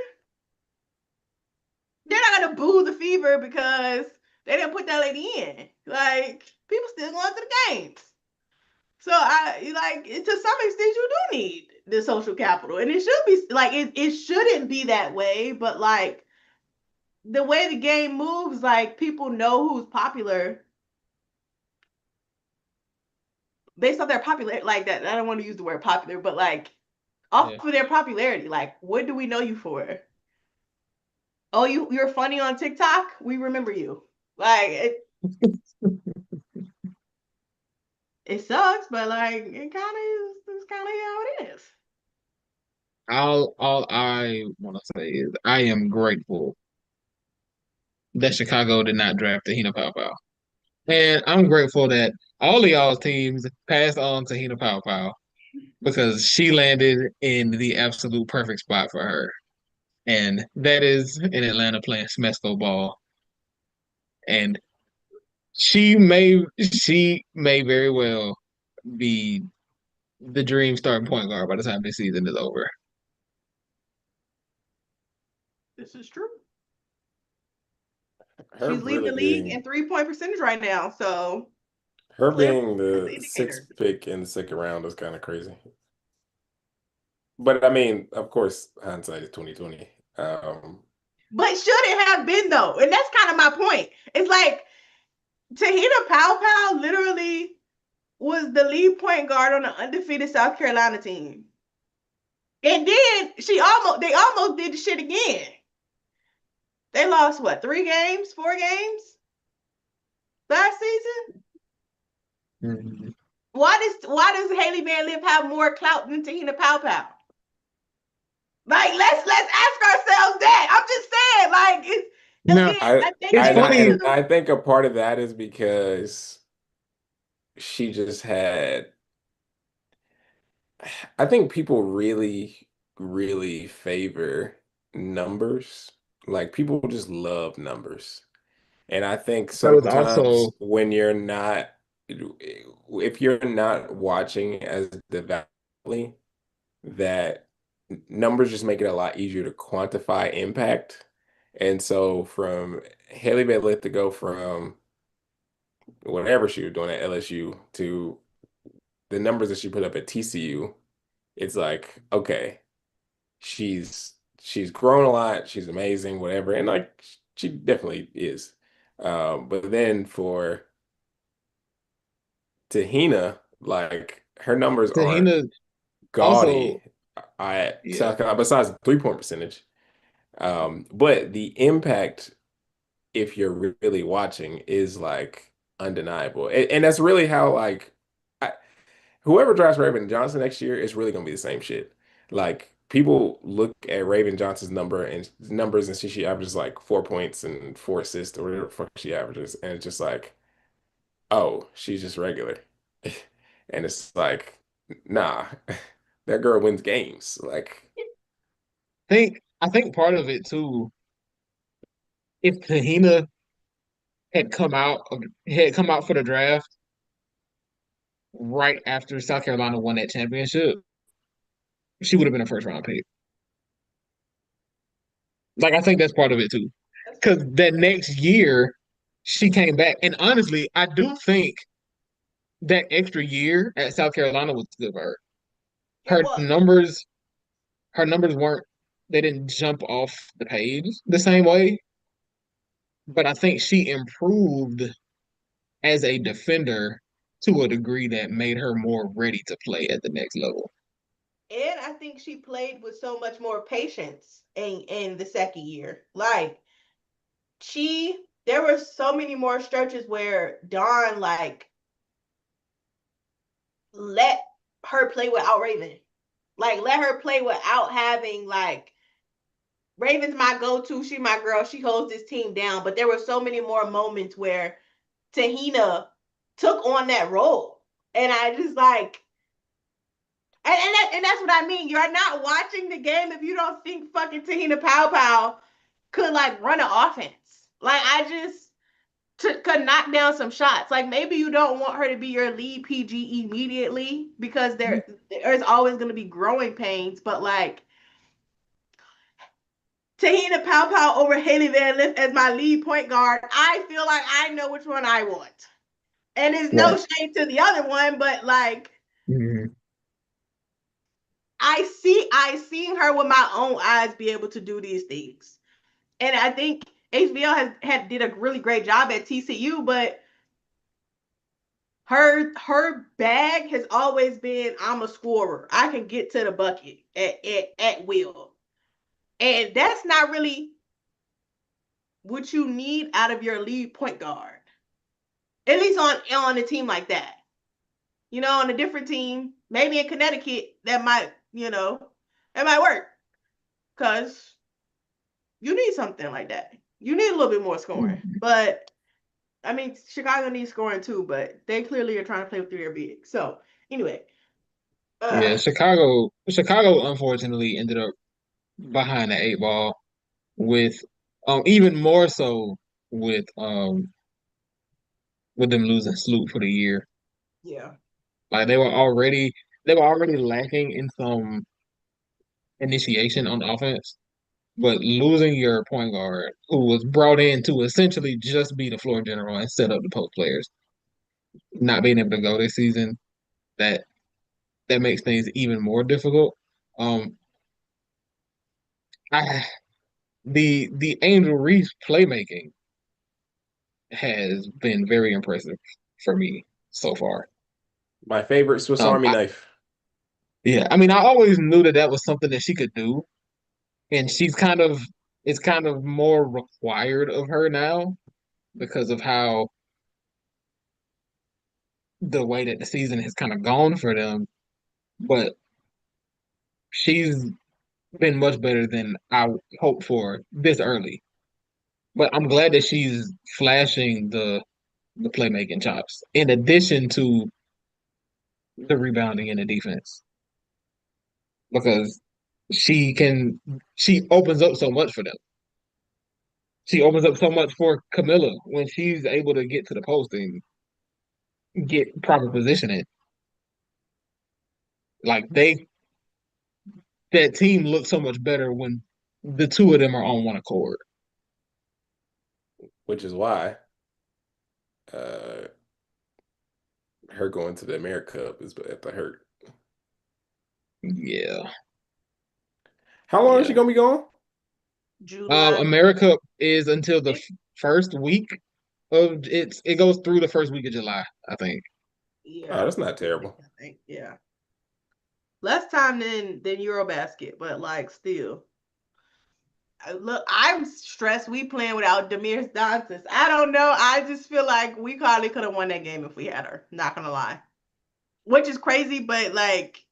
they're not gonna boo the Fever because they didn't put that lady in. Like, people still going to the games. So I like to some extent you do need the social capital, and it should be like it shouldn't be that way, but like the way the game moves, like people know who's popular based off their popularity. Like that, I don't want to use the word popular, but like off of their popularity. Like, what do we know you for? Oh, you're funny on TikTok. We remember you. Like it sucks, but like it kind of is. It's kind of how it is. All I want to say is I am grateful that Chicago did not draft Te-Hina Paopao. And I'm grateful that all of y'all's teams passed on to Te-Hina Paopao because she landed in the absolute perfect spot for her. And that is in Atlanta playing SmeskoBall. And she may very well be the dream starting point guard by the time this season is over. This is true. Her She's leading really the league being in 3-point percentage right now. So her clearly being that's the the indicator. sixth pick in the second round is kind of crazy. But I mean, of course, hindsight is 2020. But should it have been though? And that's kind of my point. It's like Te-Hina Paopao literally was the lead point guard on the undefeated South Carolina team. And then they almost did the shit again. They lost what, 3 games, 4 games last season? Mm-hmm. Why does Hailey Van Lith have more clout than Te-Hina Paopao? Like let's ask ourselves that. I'm just saying, like it's No, again, I think it's it goes funny. to the I think a part of that is because she just had. I think people really, really favor numbers. Like people just love numbers. And I think That was sometimes also when if you're not watching as devoutly, that numbers just make it a lot easier to quantify impact. And so from Haley Van Lith to go from whatever she was doing at LSU to the numbers that she put up at TCU, it's like, okay, she's grown a lot, she's amazing, whatever, and like she definitely is. But then for Te-Hina, like her numbers aren't Te-Hina also, gaudy at yeah. South Carolina, besides the 3-point percentage. But the impact, if you're really watching, is like undeniable. And that's really how like whoever drafts Raven Johnson next year is really gonna be the same shit. Like people look at Raven Johnson's numbers and see she averages like 4 points and 4 assists or whatever the fuck she averages, and it's just like, oh, she's just regular. And it's like, nah, that girl wins games. Like, I think part of it too if Te-Hina had come out for the draft right after South Carolina won that championship, she would have been a first round pick. Like I think that's part of it too. Because that next year she came back. And honestly, I do think that extra year at South Carolina was good for her. It Her was. numbers, her numbers weren't they didn't jump off the page the same way. But I think she improved as a defender to a degree that made her more ready to play at the next level. And I think she played with so much more patience in the second year. Like there were so many more stretches where Dawn like let her play without Raven. Like let her play without having like Raven's my go-to, she my girl, she holds this team down. But there were so many more moments where Te-Hina took on that role. And I just like and that's what I mean. You're not watching the game if you don't think fucking Te-Hina Paopao could like run an offense. Like I just could knock down some shots. Like maybe you don't want her to be your lead PG immediately because there's always going to be growing pains. But like Te-Hina Paopao over Hailey Van Lith as my lead point guard, I feel like I know which one I want. And there's no Right. shade to the other one, but like Mm-hmm. I seen her with my own eyes be able to do these things. And I think HBL had did a really great job at TCU, but her bag has always been I'm a scorer. I can get to the bucket at will. And that's not really what you need out of your lead point guard. At least on a team like that. You know, on a different team, maybe in Connecticut, that might, it might work. Because you need something like that. You need a little bit more scoring. But I mean, Chicago needs scoring too, but they clearly are trying to play with 3 or big. So anyway, Yeah, Chicago unfortunately ended up behind the eight ball with even more so with um with them losing Sloop for the year. yeah, Like they were already lacking in some initiation on offense, but losing your point guard who was brought in to essentially just be the floor general and set up the post players, not being able to go this season, that that makes things even more difficult. Um I the Angel Reese playmaking has been very impressive for me so far. My favorite Swiss Um, Army I, knife. yeah, I mean, I always knew that that was something that she could do, and it's kind of more required of her now because of how the way that the season has kind of gone for them. But she's been much better than I hoped for this early. But I'm glad that she's flashing the playmaking chops in addition to the rebounding and the defense because she opens up so much for them. She opens up so much for Camilla when she's able to get to the post and get proper positioning. Like that team looks so much better when the two of them are on one accord. Which is why uh her going to the America Cup is at the hurt. Yeah, How long is she yeah. gonna be gone? July. America is until the first week of it goes through the first week of July, I think. Oh, Yeah, that's not terrible. I think yeah. Less time than Eurobasket, but like still. Look, I'm stressed. We playing without Demir Johnson. I don't know. I just feel like we probably could have won that game if we had her. Not gonna lie, which is crazy, but like,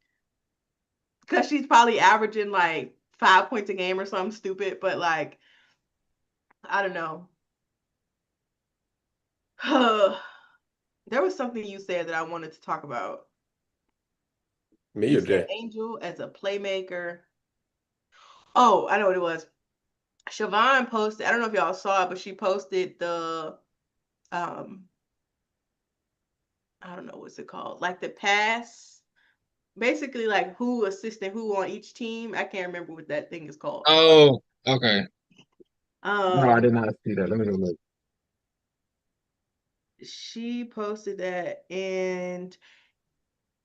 because she's probably averaging like 5 points a game or something stupid. But like, I don't know. There was something you said that I wanted to talk about. Me You or said Jay? Angel as a playmaker. Oh, I know what it was. Siobhan posted, I don't know if y'all saw it, but she posted the I don't know what's it called, like the pass, basically like who assisting who on each team. I can't remember what that thing is called. Oh, okay. No, I Um, did not see that. Let me go look. she posted that, and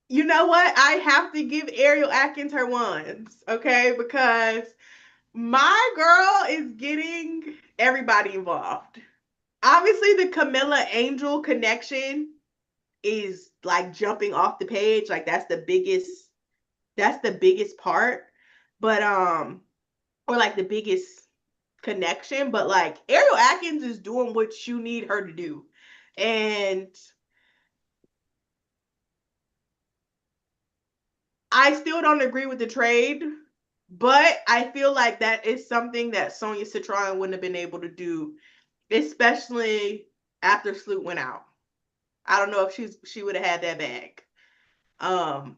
you know what? I have to give Ariel Atkins her ones, okay? Because my girl is getting everybody involved. Obviously, the Camilla Angel connection is like jumping off the page. Like that's the biggest part. But or like the biggest connection. But like Ariel Atkins is doing what you need her to do. And I still don't agree with the trade, but I feel like that is something that Sonia Citron wouldn't have been able to do, especially after Sloot went out. I don't know if she would have had that bag. Um,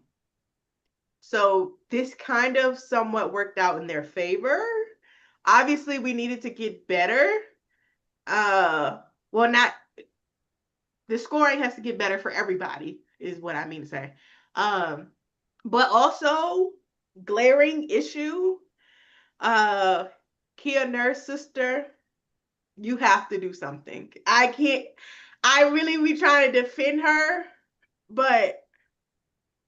so this kind of somewhat worked out in their favor. Obviously, we needed to get better. Well, not the scoring has to get better for everybody, is what I mean to say. Um, but also glaring issue. Kia Nurse sister, you have to do something. I can't. I really be trying to defend her, but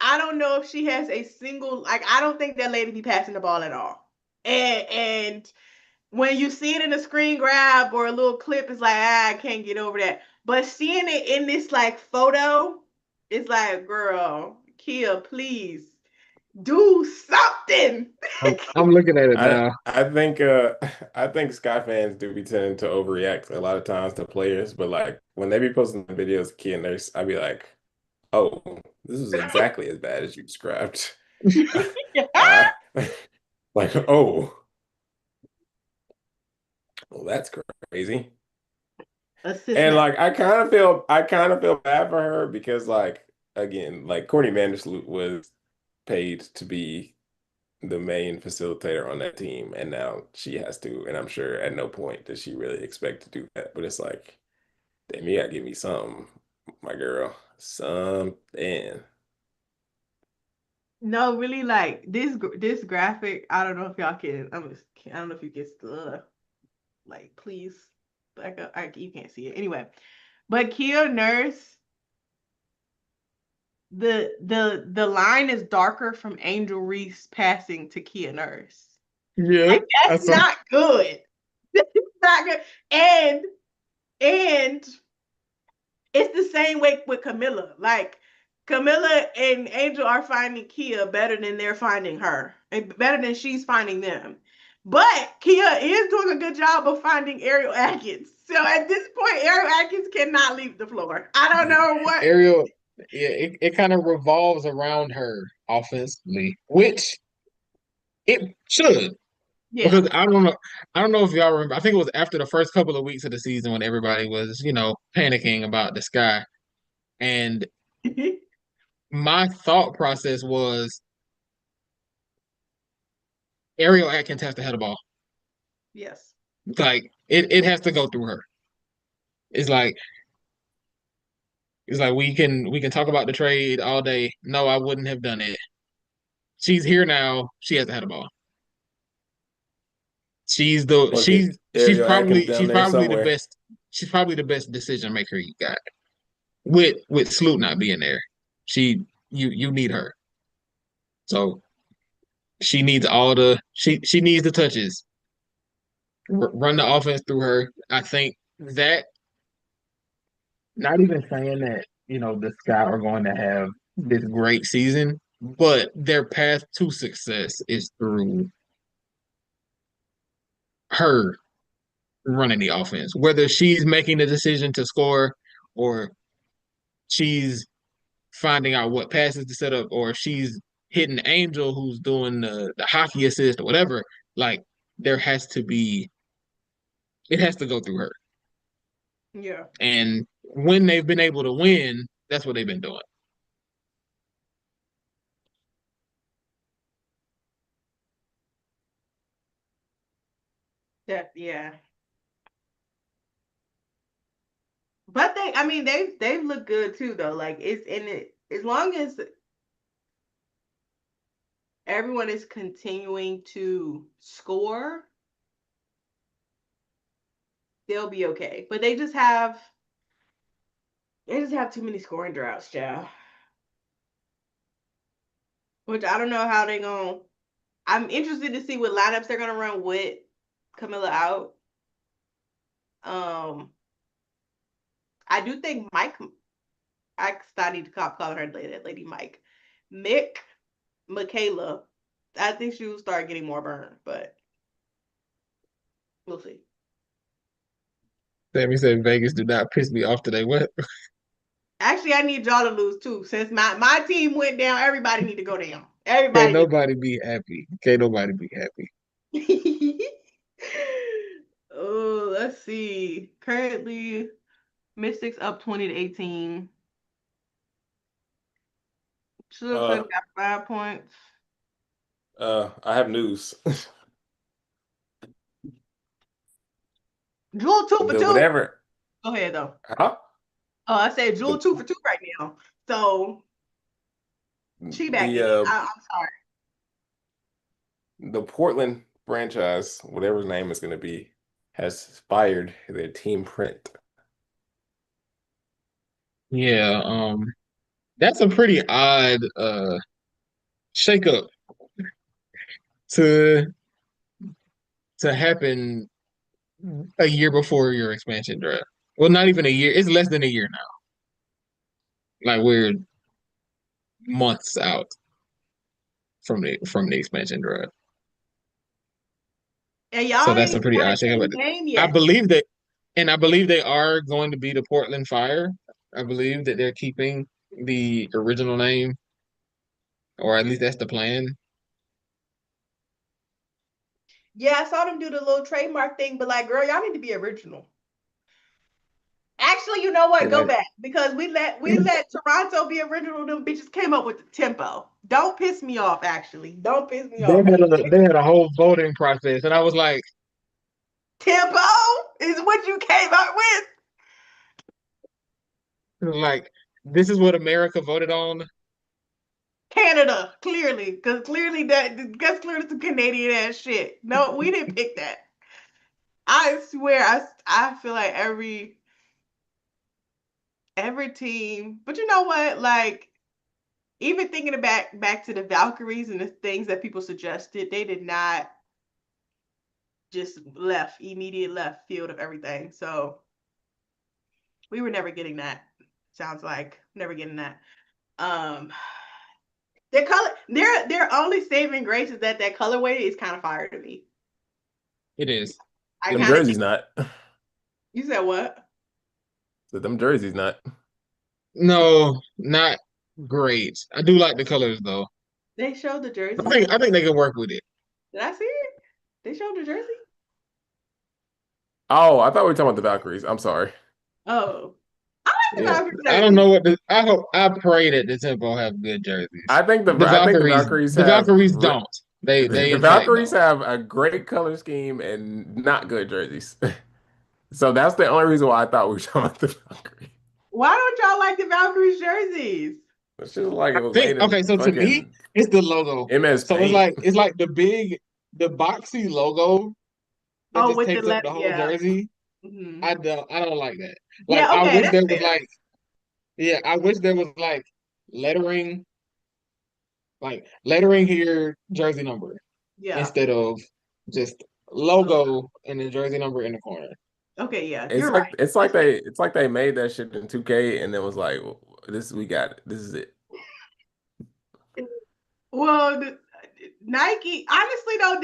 I don't know if she has a single, like, I don't think that lady be passing the ball at all. And when you see it in a screen grab or a little clip, it's like, I can't get over that. But seeing it in this like photo, it's like, girl, Kia, please do something. I'm looking at it now. I think Sky fans do be tending to overreact a lot of times to players, but like when they be posting the videos of Key and Nurse, I be like, oh, this is exactly as bad as you described. I like, oh, well, that's crazy. Assist And now. like I kind of feel bad for her because like again, like Courtney Vandersloot was paid to be the main facilitator on that team, and now she has to, and I'm sure at no point does she really expect to do that. But it's like, damn, you gotta give me something, my girl. Something. No, really, like this graphic. I don't know if y'all can. I don't know if you can still like please back up. You can't see it anyway. But Kia Nurse, the line is darker from Angel Reese passing to Kia Nurse. Yeah, Like that's that's a, not good. That's not good. And it's the same way with Camilla. Like Camilla and Angel are finding Kia better than they're finding her, and better than she's finding them. But Kia is doing a good job of finding Ariel Atkins. So at this point, Ariel Atkins cannot leave the floor. I don't know what. Ariel. Yeah, it kind of revolves around her offensively, which it should. Yeah. Because I don't know if y'all remember. I think it was after the first couple of weeks of the season when everybody was, panicking about the sky. And my thought process was Ariel Atkins has to head the ball. Yes. Like it has to go through her. It's like we can talk about the trade all day. No, I wouldn't have done it. She's here now. She has to head the ball. She's the Well, get she's she's Ariel Atkins probably down she's there probably the somewhere. best. She's probably the best decision maker you got. With Sloot not being there, you need her. So she needs she needs the touches. Run the offense through her. I think that not even saying that, the Sky are going to have this great season, but their path to success is through her running the offense. Whether she's making the decision to score or she's finding out what passes to set up, or if she's hitting Angel who's doing the hockey assist or whatever, like there has to be it has to go through her. Yeah. And when they've been able to win, that's what they've been doing. Yeah. But they've looked good too though. Like it's in it as long as everyone is continuing to score, they'll be okay. But they just have too many scoring droughts, child. Which I don't know how they gonna. I'm interested to see what lineups they're gonna run with Camilla out. Um, I do think Mike. I started to call her Lady Mike. Michaela. I think she will start getting more burn, but we'll see. Sammy said Vegas did not piss me off today. What? Actually, I need y'all to lose too. Since my team went down, everybody need to go down. Can't Everybody. nobody be happy. Can't nobody be happy. Oh, let's see. Currently, Mystics up 20-18. Sugar got 5 points. I have news. Jewel 2 for 2. Whatever. Go ahead though. Huh? Oh, I said Jewel 2 for 2 right now. So she back in. I'm sorry. The Portland franchise, whatever his name is going to be, has fired their team print. Yeah, that's a pretty odd shakeup to happen a year before your expansion draft. Well, not even a year. It's less than a year now. Like we're months out from the expansion draft. And y'all So that's a ain't pretty won odd shakeup. game yet. I believe they are going to be the Portland Fire. I believe that they're keeping the original name, or at least that's the plan. Yeah, I saw them do the little trademark thing, but like, girl, y'all need to be original. Actually, you know what? Go back because we let Toronto be original. Them bitches came up with the tempo. Don't piss me off. Actually, don't piss me off. They had a whole voting process, and I was like, tempo is what you came up with. Like, this is what America voted on. Canada, clearly, because clearly that's clearly some Canadian ass shit. No, we didn't pick that. I swear, I feel like every team, but you know what? Like, even thinking back to the Valkyries and the things that people suggested, they did not just immediate left field of everything. So we were never getting that. Sounds like never getting that. Their color, their only saving grace is that colorway is kind of fire to me. It is. Them jerseys not. You said what? So them jerseys not. No, not great. I do like the colors though. They showed the jersey. I think they can work with it. Did I see it? They showed the jersey. Oh, I thought we were talking about the Valkyries. I'm sorry. Oh, I like the Valkyries. I don't know what I pray that the Tempo have good jerseys. I think the Valkyries don't. The Valkyries have a great color scheme and not good jerseys. So that's the only reason why I thought we were talking about the Valkyries. Why don't y'all like the Valkyries jerseys? It's just like it was made okay, so to me, it's the logo. MS so it's like the boxy logo that just with takes up the whole jersey. Mm-hmm. I don't like that. Like, yeah, okay, I wish there was like, I wish there was like lettering here, jersey number, instead of just logo and the jersey number in the corner. Okay, yeah, it's like right. It's like they made that shit in 2K and then was like, well, we got it. This is it. Well, Nike, honestly though,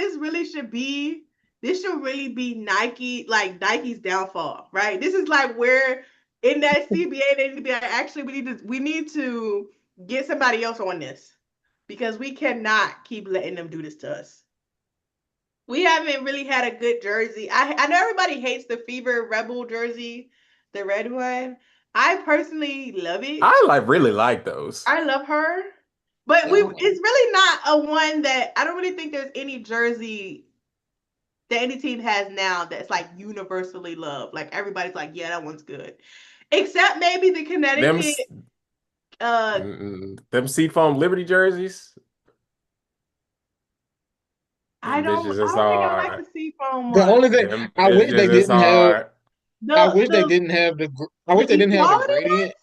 this should really be Nike, like Nike's downfall, right? This is like where in that CBA they need to be like, actually we need to get somebody else on this because we cannot keep letting them do this to us. We haven't really had a good jersey. I know everybody hates the Fever Rebel jersey, the red one. I personally love it. I really like those. I love her. But it's really not a one that I don't really think there's any jersey any team has now that's like universally loved. Like everybody's like, yeah, that one's good. Except maybe the Them Connecticut. them Seafoam Liberty jerseys. I Them don't. bitches I is don't think I like hard. the seafoam The one. only thing Them I wish they bitches is didn't have, hard. I The wish they the didn't have I the wish they didn't have the equality gradient.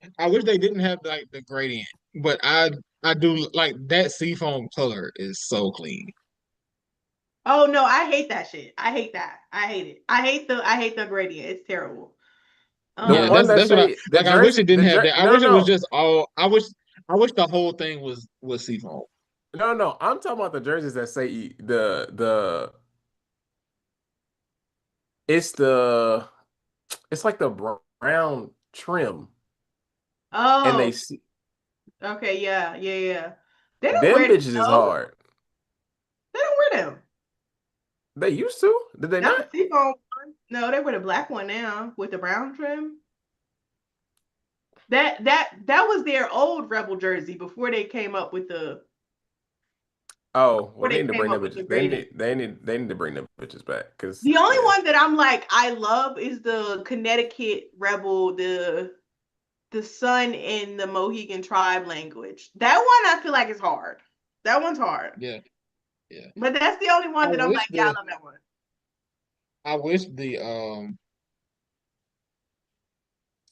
ones. I wish they didn't have like the gradient, but I do like that seafoam color is so clean. Oh no, I hate that shit. I hate that. I hate it. I hate the gradient. It's terrible. The Yeah, one Um. that that's what I say the like. I wish jersey, it didn't have that. I no, wish it was no, just all. I wish the whole thing was seafoam. no, no. I'm talking about the jerseys that say it's the it's like the brown trim, and Oh. Okay. Yeah. Yeah. Yeah. They don't them wear them bitches is though. hard. They don't wear them. They used to, did they Not the not? seafoam one. No, they wear the black one now with the brown trim. That was their old Rebel jersey Oh, well, before they they need to came bring up them with the bitches. gradient. They need to bring them bitches back because The only yeah. one that I'm like I love is the Connecticut Rebel, the Sun in the Mohegan tribe language. That one I feel like is hard. That one's hard. Yeah, yeah. But that's the only one I that I'm wish like, yeah, I the love that one. I wish the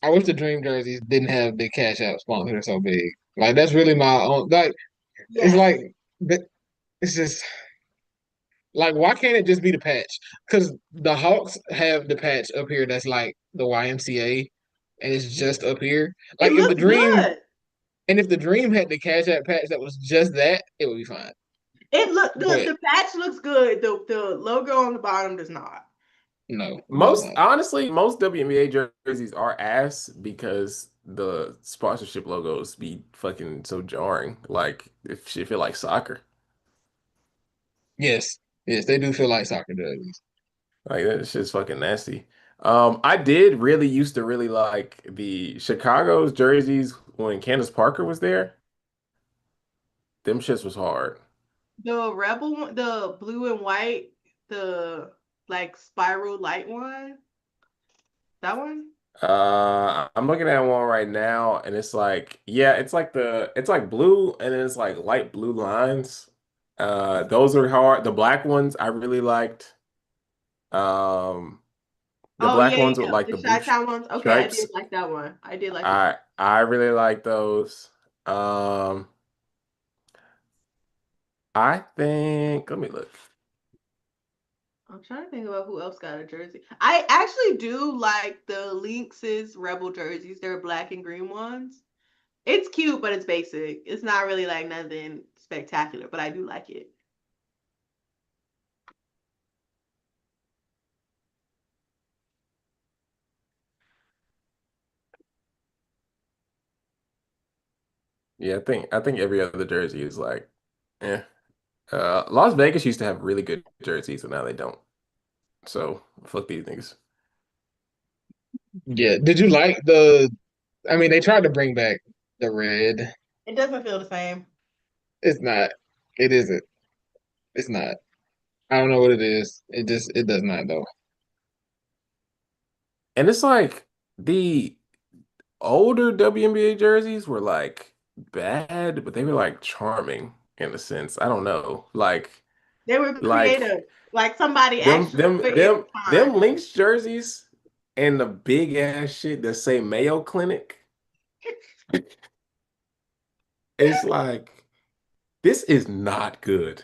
I wish the dream jerseys didn't have the cash out sponsor so big. Like that's really my own. Like it's Yes. like it's just like why can't it just be the patch? Because the Hawks have the patch up here that's like the YMCA, and it's just up here. It Like looks good. if the Dream had the cash app patch that was just that, it would be fine. But The patch looks good. The logo on the bottom does not. no, it does Most not. honestly, most WNBA jerseys are ass because the sponsorship logos be fucking so jarring. Like if shit feel like soccer. Yes, yes, they do feel like soccer jerseys. Like that shit's fucking nasty. I did really used to really like the Chicago's jerseys when Candace Parker was there. Them shits was hard. The Rebel one, the blue and white, the like spiral light one. That one? I'm looking at one right now, and it's like, yeah, it's like blue, and then it's like light blue lines. Those are hard. The black ones I really liked. Um, the Oh black yeah, yeah, ones with yeah. like The the blue Chi-Town ones. Okay, I stripes. did like that one. I did like the Chi. I really like those. Um, I think let me look. I'm trying to think about who else got a jersey. I actually do like the Lynx's Rebel jerseys. They're black and green ones. It's cute, but it's basic. It's not really like nothing spectacular, but I do like it. Yeah, I think every other jersey is like, eh. Las Vegas used to have really good jerseys, and now they don't. So fuck these niggas. Yeah. Did you like the? I mean, they tried to bring back the red. It doesn't feel the same. It's not. It isn't. It's not. I don't know what it is. It does not though. And it's like the older WNBA jerseys were like bad, but they were like charming in a sense. I don't know. They were Like creative. Like somebody actually put in the them time. Lynx jerseys and the big ass shit that say Mayo Clinic. It's like this is not good,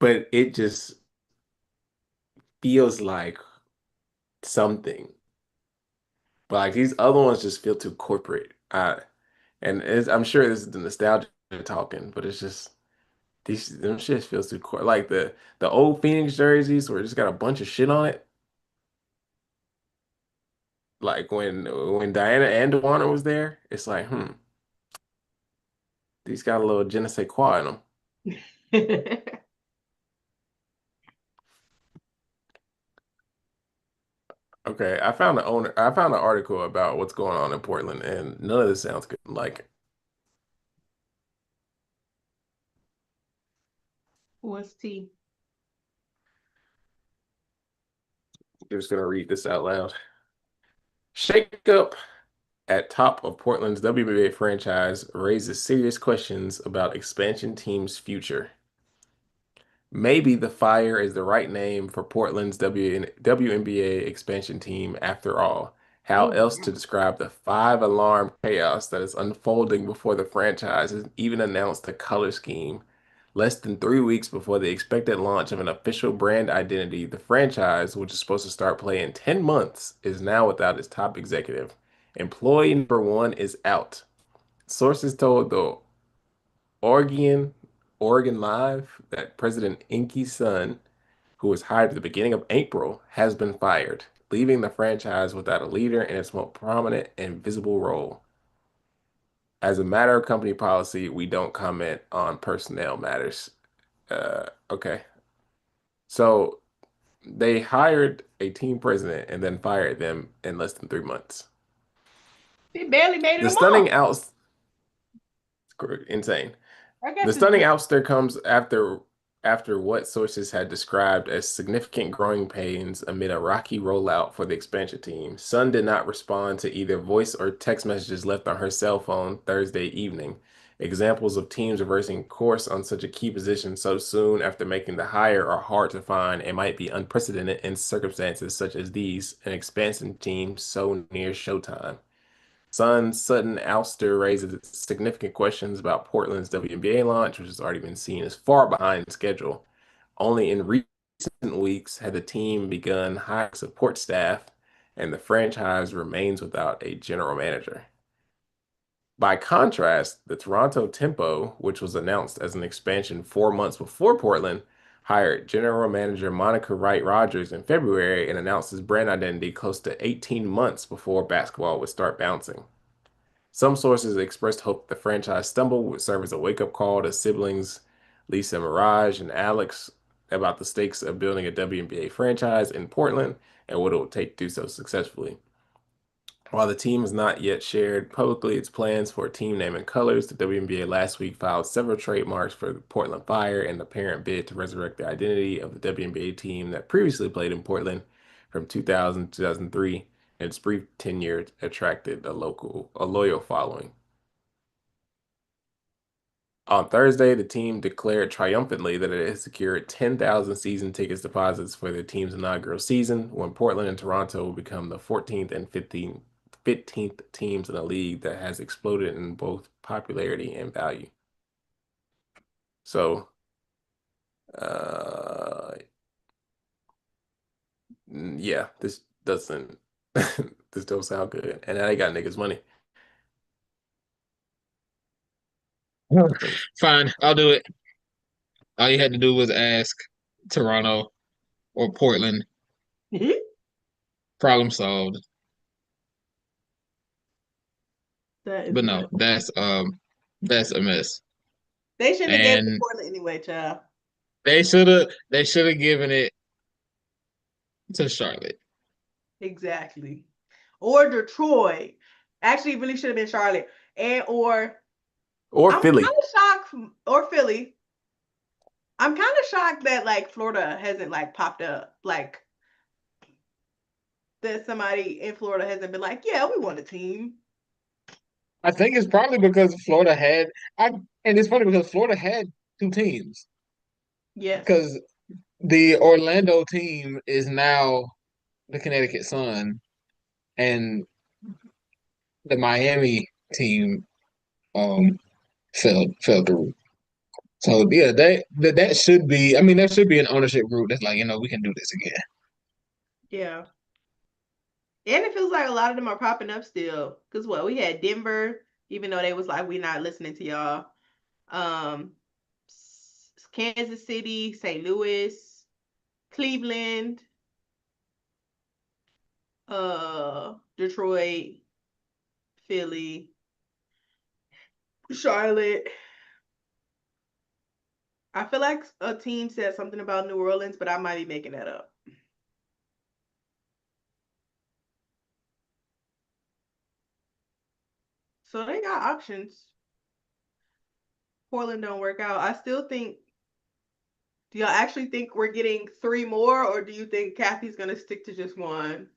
but it just feels like something. But like these other ones just feel too corporate. I'm sure this is the nostalgia talking, but it's just these them shit feels too core. Like the old Phoenix jerseys where it just got a bunch of shit on it. Like when Diana and DeWanna was there, it's like, these got a little je ne sais quoi in them. Okay, I found an article about what's going on in Portland, and none of this sounds good. Like, What's T? just gonna read this out loud. Shakeup at top of Portland's WNBA franchise raises serious questions about expansion team's future. Maybe the Fire is the right name for Portland's WNBA expansion team after all. How Oh, else to wow. describe the five-alarm chaos that is unfolding before the franchise has even announced a color scheme? Less than 3 weeks before the expected launch of an official brand identity, the franchise, which is supposed to start play in 10 months, is now without its top executive. Employee number one is out. Sources told the Oregon, Oregon Live that President Inky's son, who was hired at the beginning of April, has been fired, leaving the franchise without a leader in its most prominent and visible role. As a matter of company policy, we don't comment on personnel matters. Okay. So they hired a team president and then fired them in less than 3 months. He barely made it The a month. stunning outs, insane. I The guess it's stunning good. ouster comes after what sources had described as significant growing pains amid a rocky rollout for the expansion team. Sun did not respond to either voice or text messages left on her cell phone Thursday evening. Examples of teams reversing course on such a key position so soon after making the hire are hard to find and might be unprecedented in circumstances such as these, an expansion team so near showtime. Sun's sudden ouster raises significant questions about Portland's WNBA launch, which has already been seen as far behind schedule. Only in recent weeks had the team begun hiring support staff, and the franchise remains without a general manager. By contrast, the Toronto Tempo, which was announced as an expansion 4 months before Portland, hired general manager Monica Wright Rogers in February and announced his brand identity close to 18 months before basketball would start bouncing. Some sources expressed hope the franchise stumble would serve as a wake-up call to siblings Lisa Mirage and Alex about the stakes of building a WNBA franchise in Portland and what it would take to do so successfully. While the team has not yet shared publicly its plans for a team name and colors, the WNBA last week filed several trademarks for the Portland Fire in the apparent bid to resurrect the identity of the WNBA team that previously played in Portland from 2000 to 2003, and its brief tenure attracted a loyal following. On Thursday, the team declared triumphantly that it has secured 10,000 season tickets deposits for their team's inaugural season, when Portland and Toronto will become the 14th and 15th teams in a league that has exploded in both popularity and value. So, uh, yeah, this doesn't this don't sound good. And now they got niggas money. I think. Fine, I'll do it. All you had to do was ask Toronto or Portland. Problem solved. That is But nuts. no, that's a mess. They shouldn't have gave it to And Portland anyway, child. they should have given it to Charlotte. Exactly. Or Detroit. Actually, it really should have been Charlotte. Or Or I'm Philly. kind of shocked, or Philly. I'm kind of shocked that like Florida hasn't like popped up. Like that somebody in Florida hasn't been like, yeah, we want a team. I think it's probably because Florida had and it's funny because Florida had two teams. Yes. Because the Orlando team is now the Connecticut Sun, and the Miami team um fell through. So yeah, that should be. I mean, there should be an ownership group that's like, we can do this again. Yeah. And it feels like a lot of them are popping up still. Cause what we had Denver, even though they was like, we not listening to y'all. Um, Kansas City, St. Louis, Cleveland, Detroit, Philly, Charlotte. I feel like a team said something about New Orleans, but I might be making that up. So they got options. Portland don't work out. I still think Do y'all actually think we're getting 3 more, or do you think Kathy's gonna stick to just one?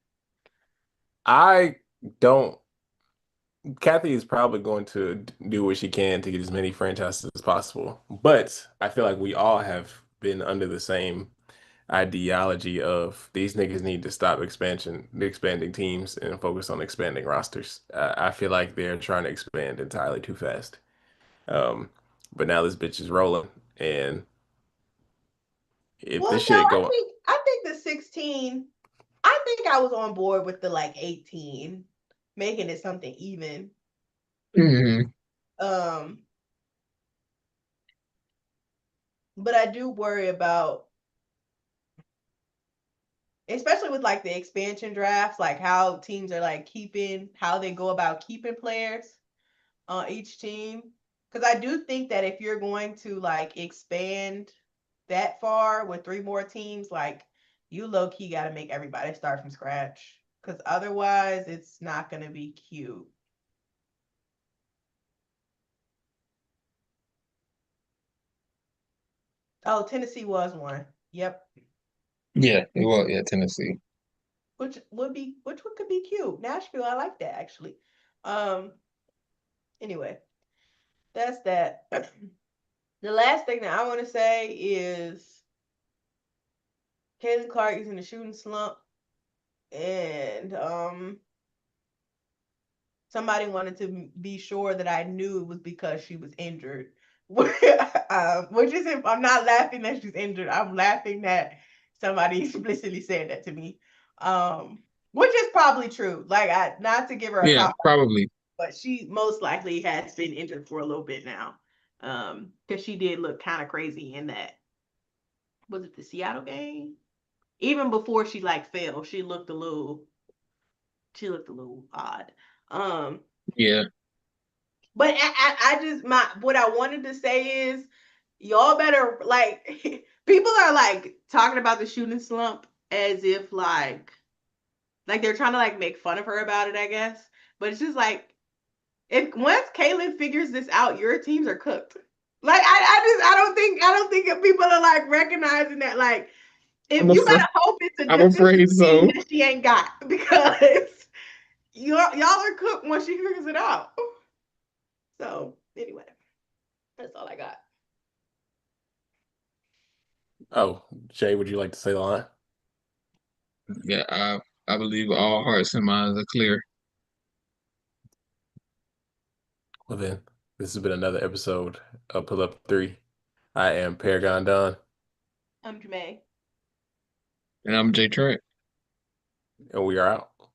I don't. Kathy is probably going to do what she can to get as many franchises as possible. But I feel like we all have been under the same ideology of these niggas need to stop expanding teams and focus on expanding rosters. I feel like they're trying to expand entirely too fast. Um, but now this bitch is rolling, and if Well, this no, shit go, I think the 16. I think I was on board with the like 18, making it something even. Mm-hmm. But I do worry about, especially with like the expansion drafts, like how teams are like how they go about keeping players on each team. Because I do think that if you're going to like expand that far with 3 more teams, like you low key got to make everybody start from scratch. Because otherwise, it's not going to be cute. Oh, Tennessee was one. Yep. Yeah, it was. Yeah, Tennessee. Which could be cute. Nashville, I like that actually. Um. Anyway, that's that. The last thing that I want to say is Caitlin Clark is in a shooting slump, and somebody wanted to be sure that I knew it was because she was injured. Which isn't. I'm not laughing that she's injured. I'm laughing that somebody explicitly said that to me. Which is probably true. Like, not to give her a Yeah, cop, probably. but she most likely has been injured for a little bit now. Because she did look kind of crazy in that. Was it the Seattle game? Even before she like fell, she looked a little. She looked a little odd. Yeah. But I just what I wanted to say is y'all better like people are like talking about the shooting slump as if like they're trying to like make fun of her about it, I guess. But it's just like if once Kaylin figures this out, your teams are cooked. Like I don't think if people are like recognizing that like if I'm you afraid. better hope it's a I'm defensive afraid team so. that she ain't got because y'all are cooked once she figures it out. So anyway, that's all I got. oh, Jay, would you like to say the line? Yeah, I believe all hearts and minds are clear. Well then, this has been another episode of Pull Up 3. I am Paragon Don, I'm Jamae. And I'm Jay Trent. and we are out.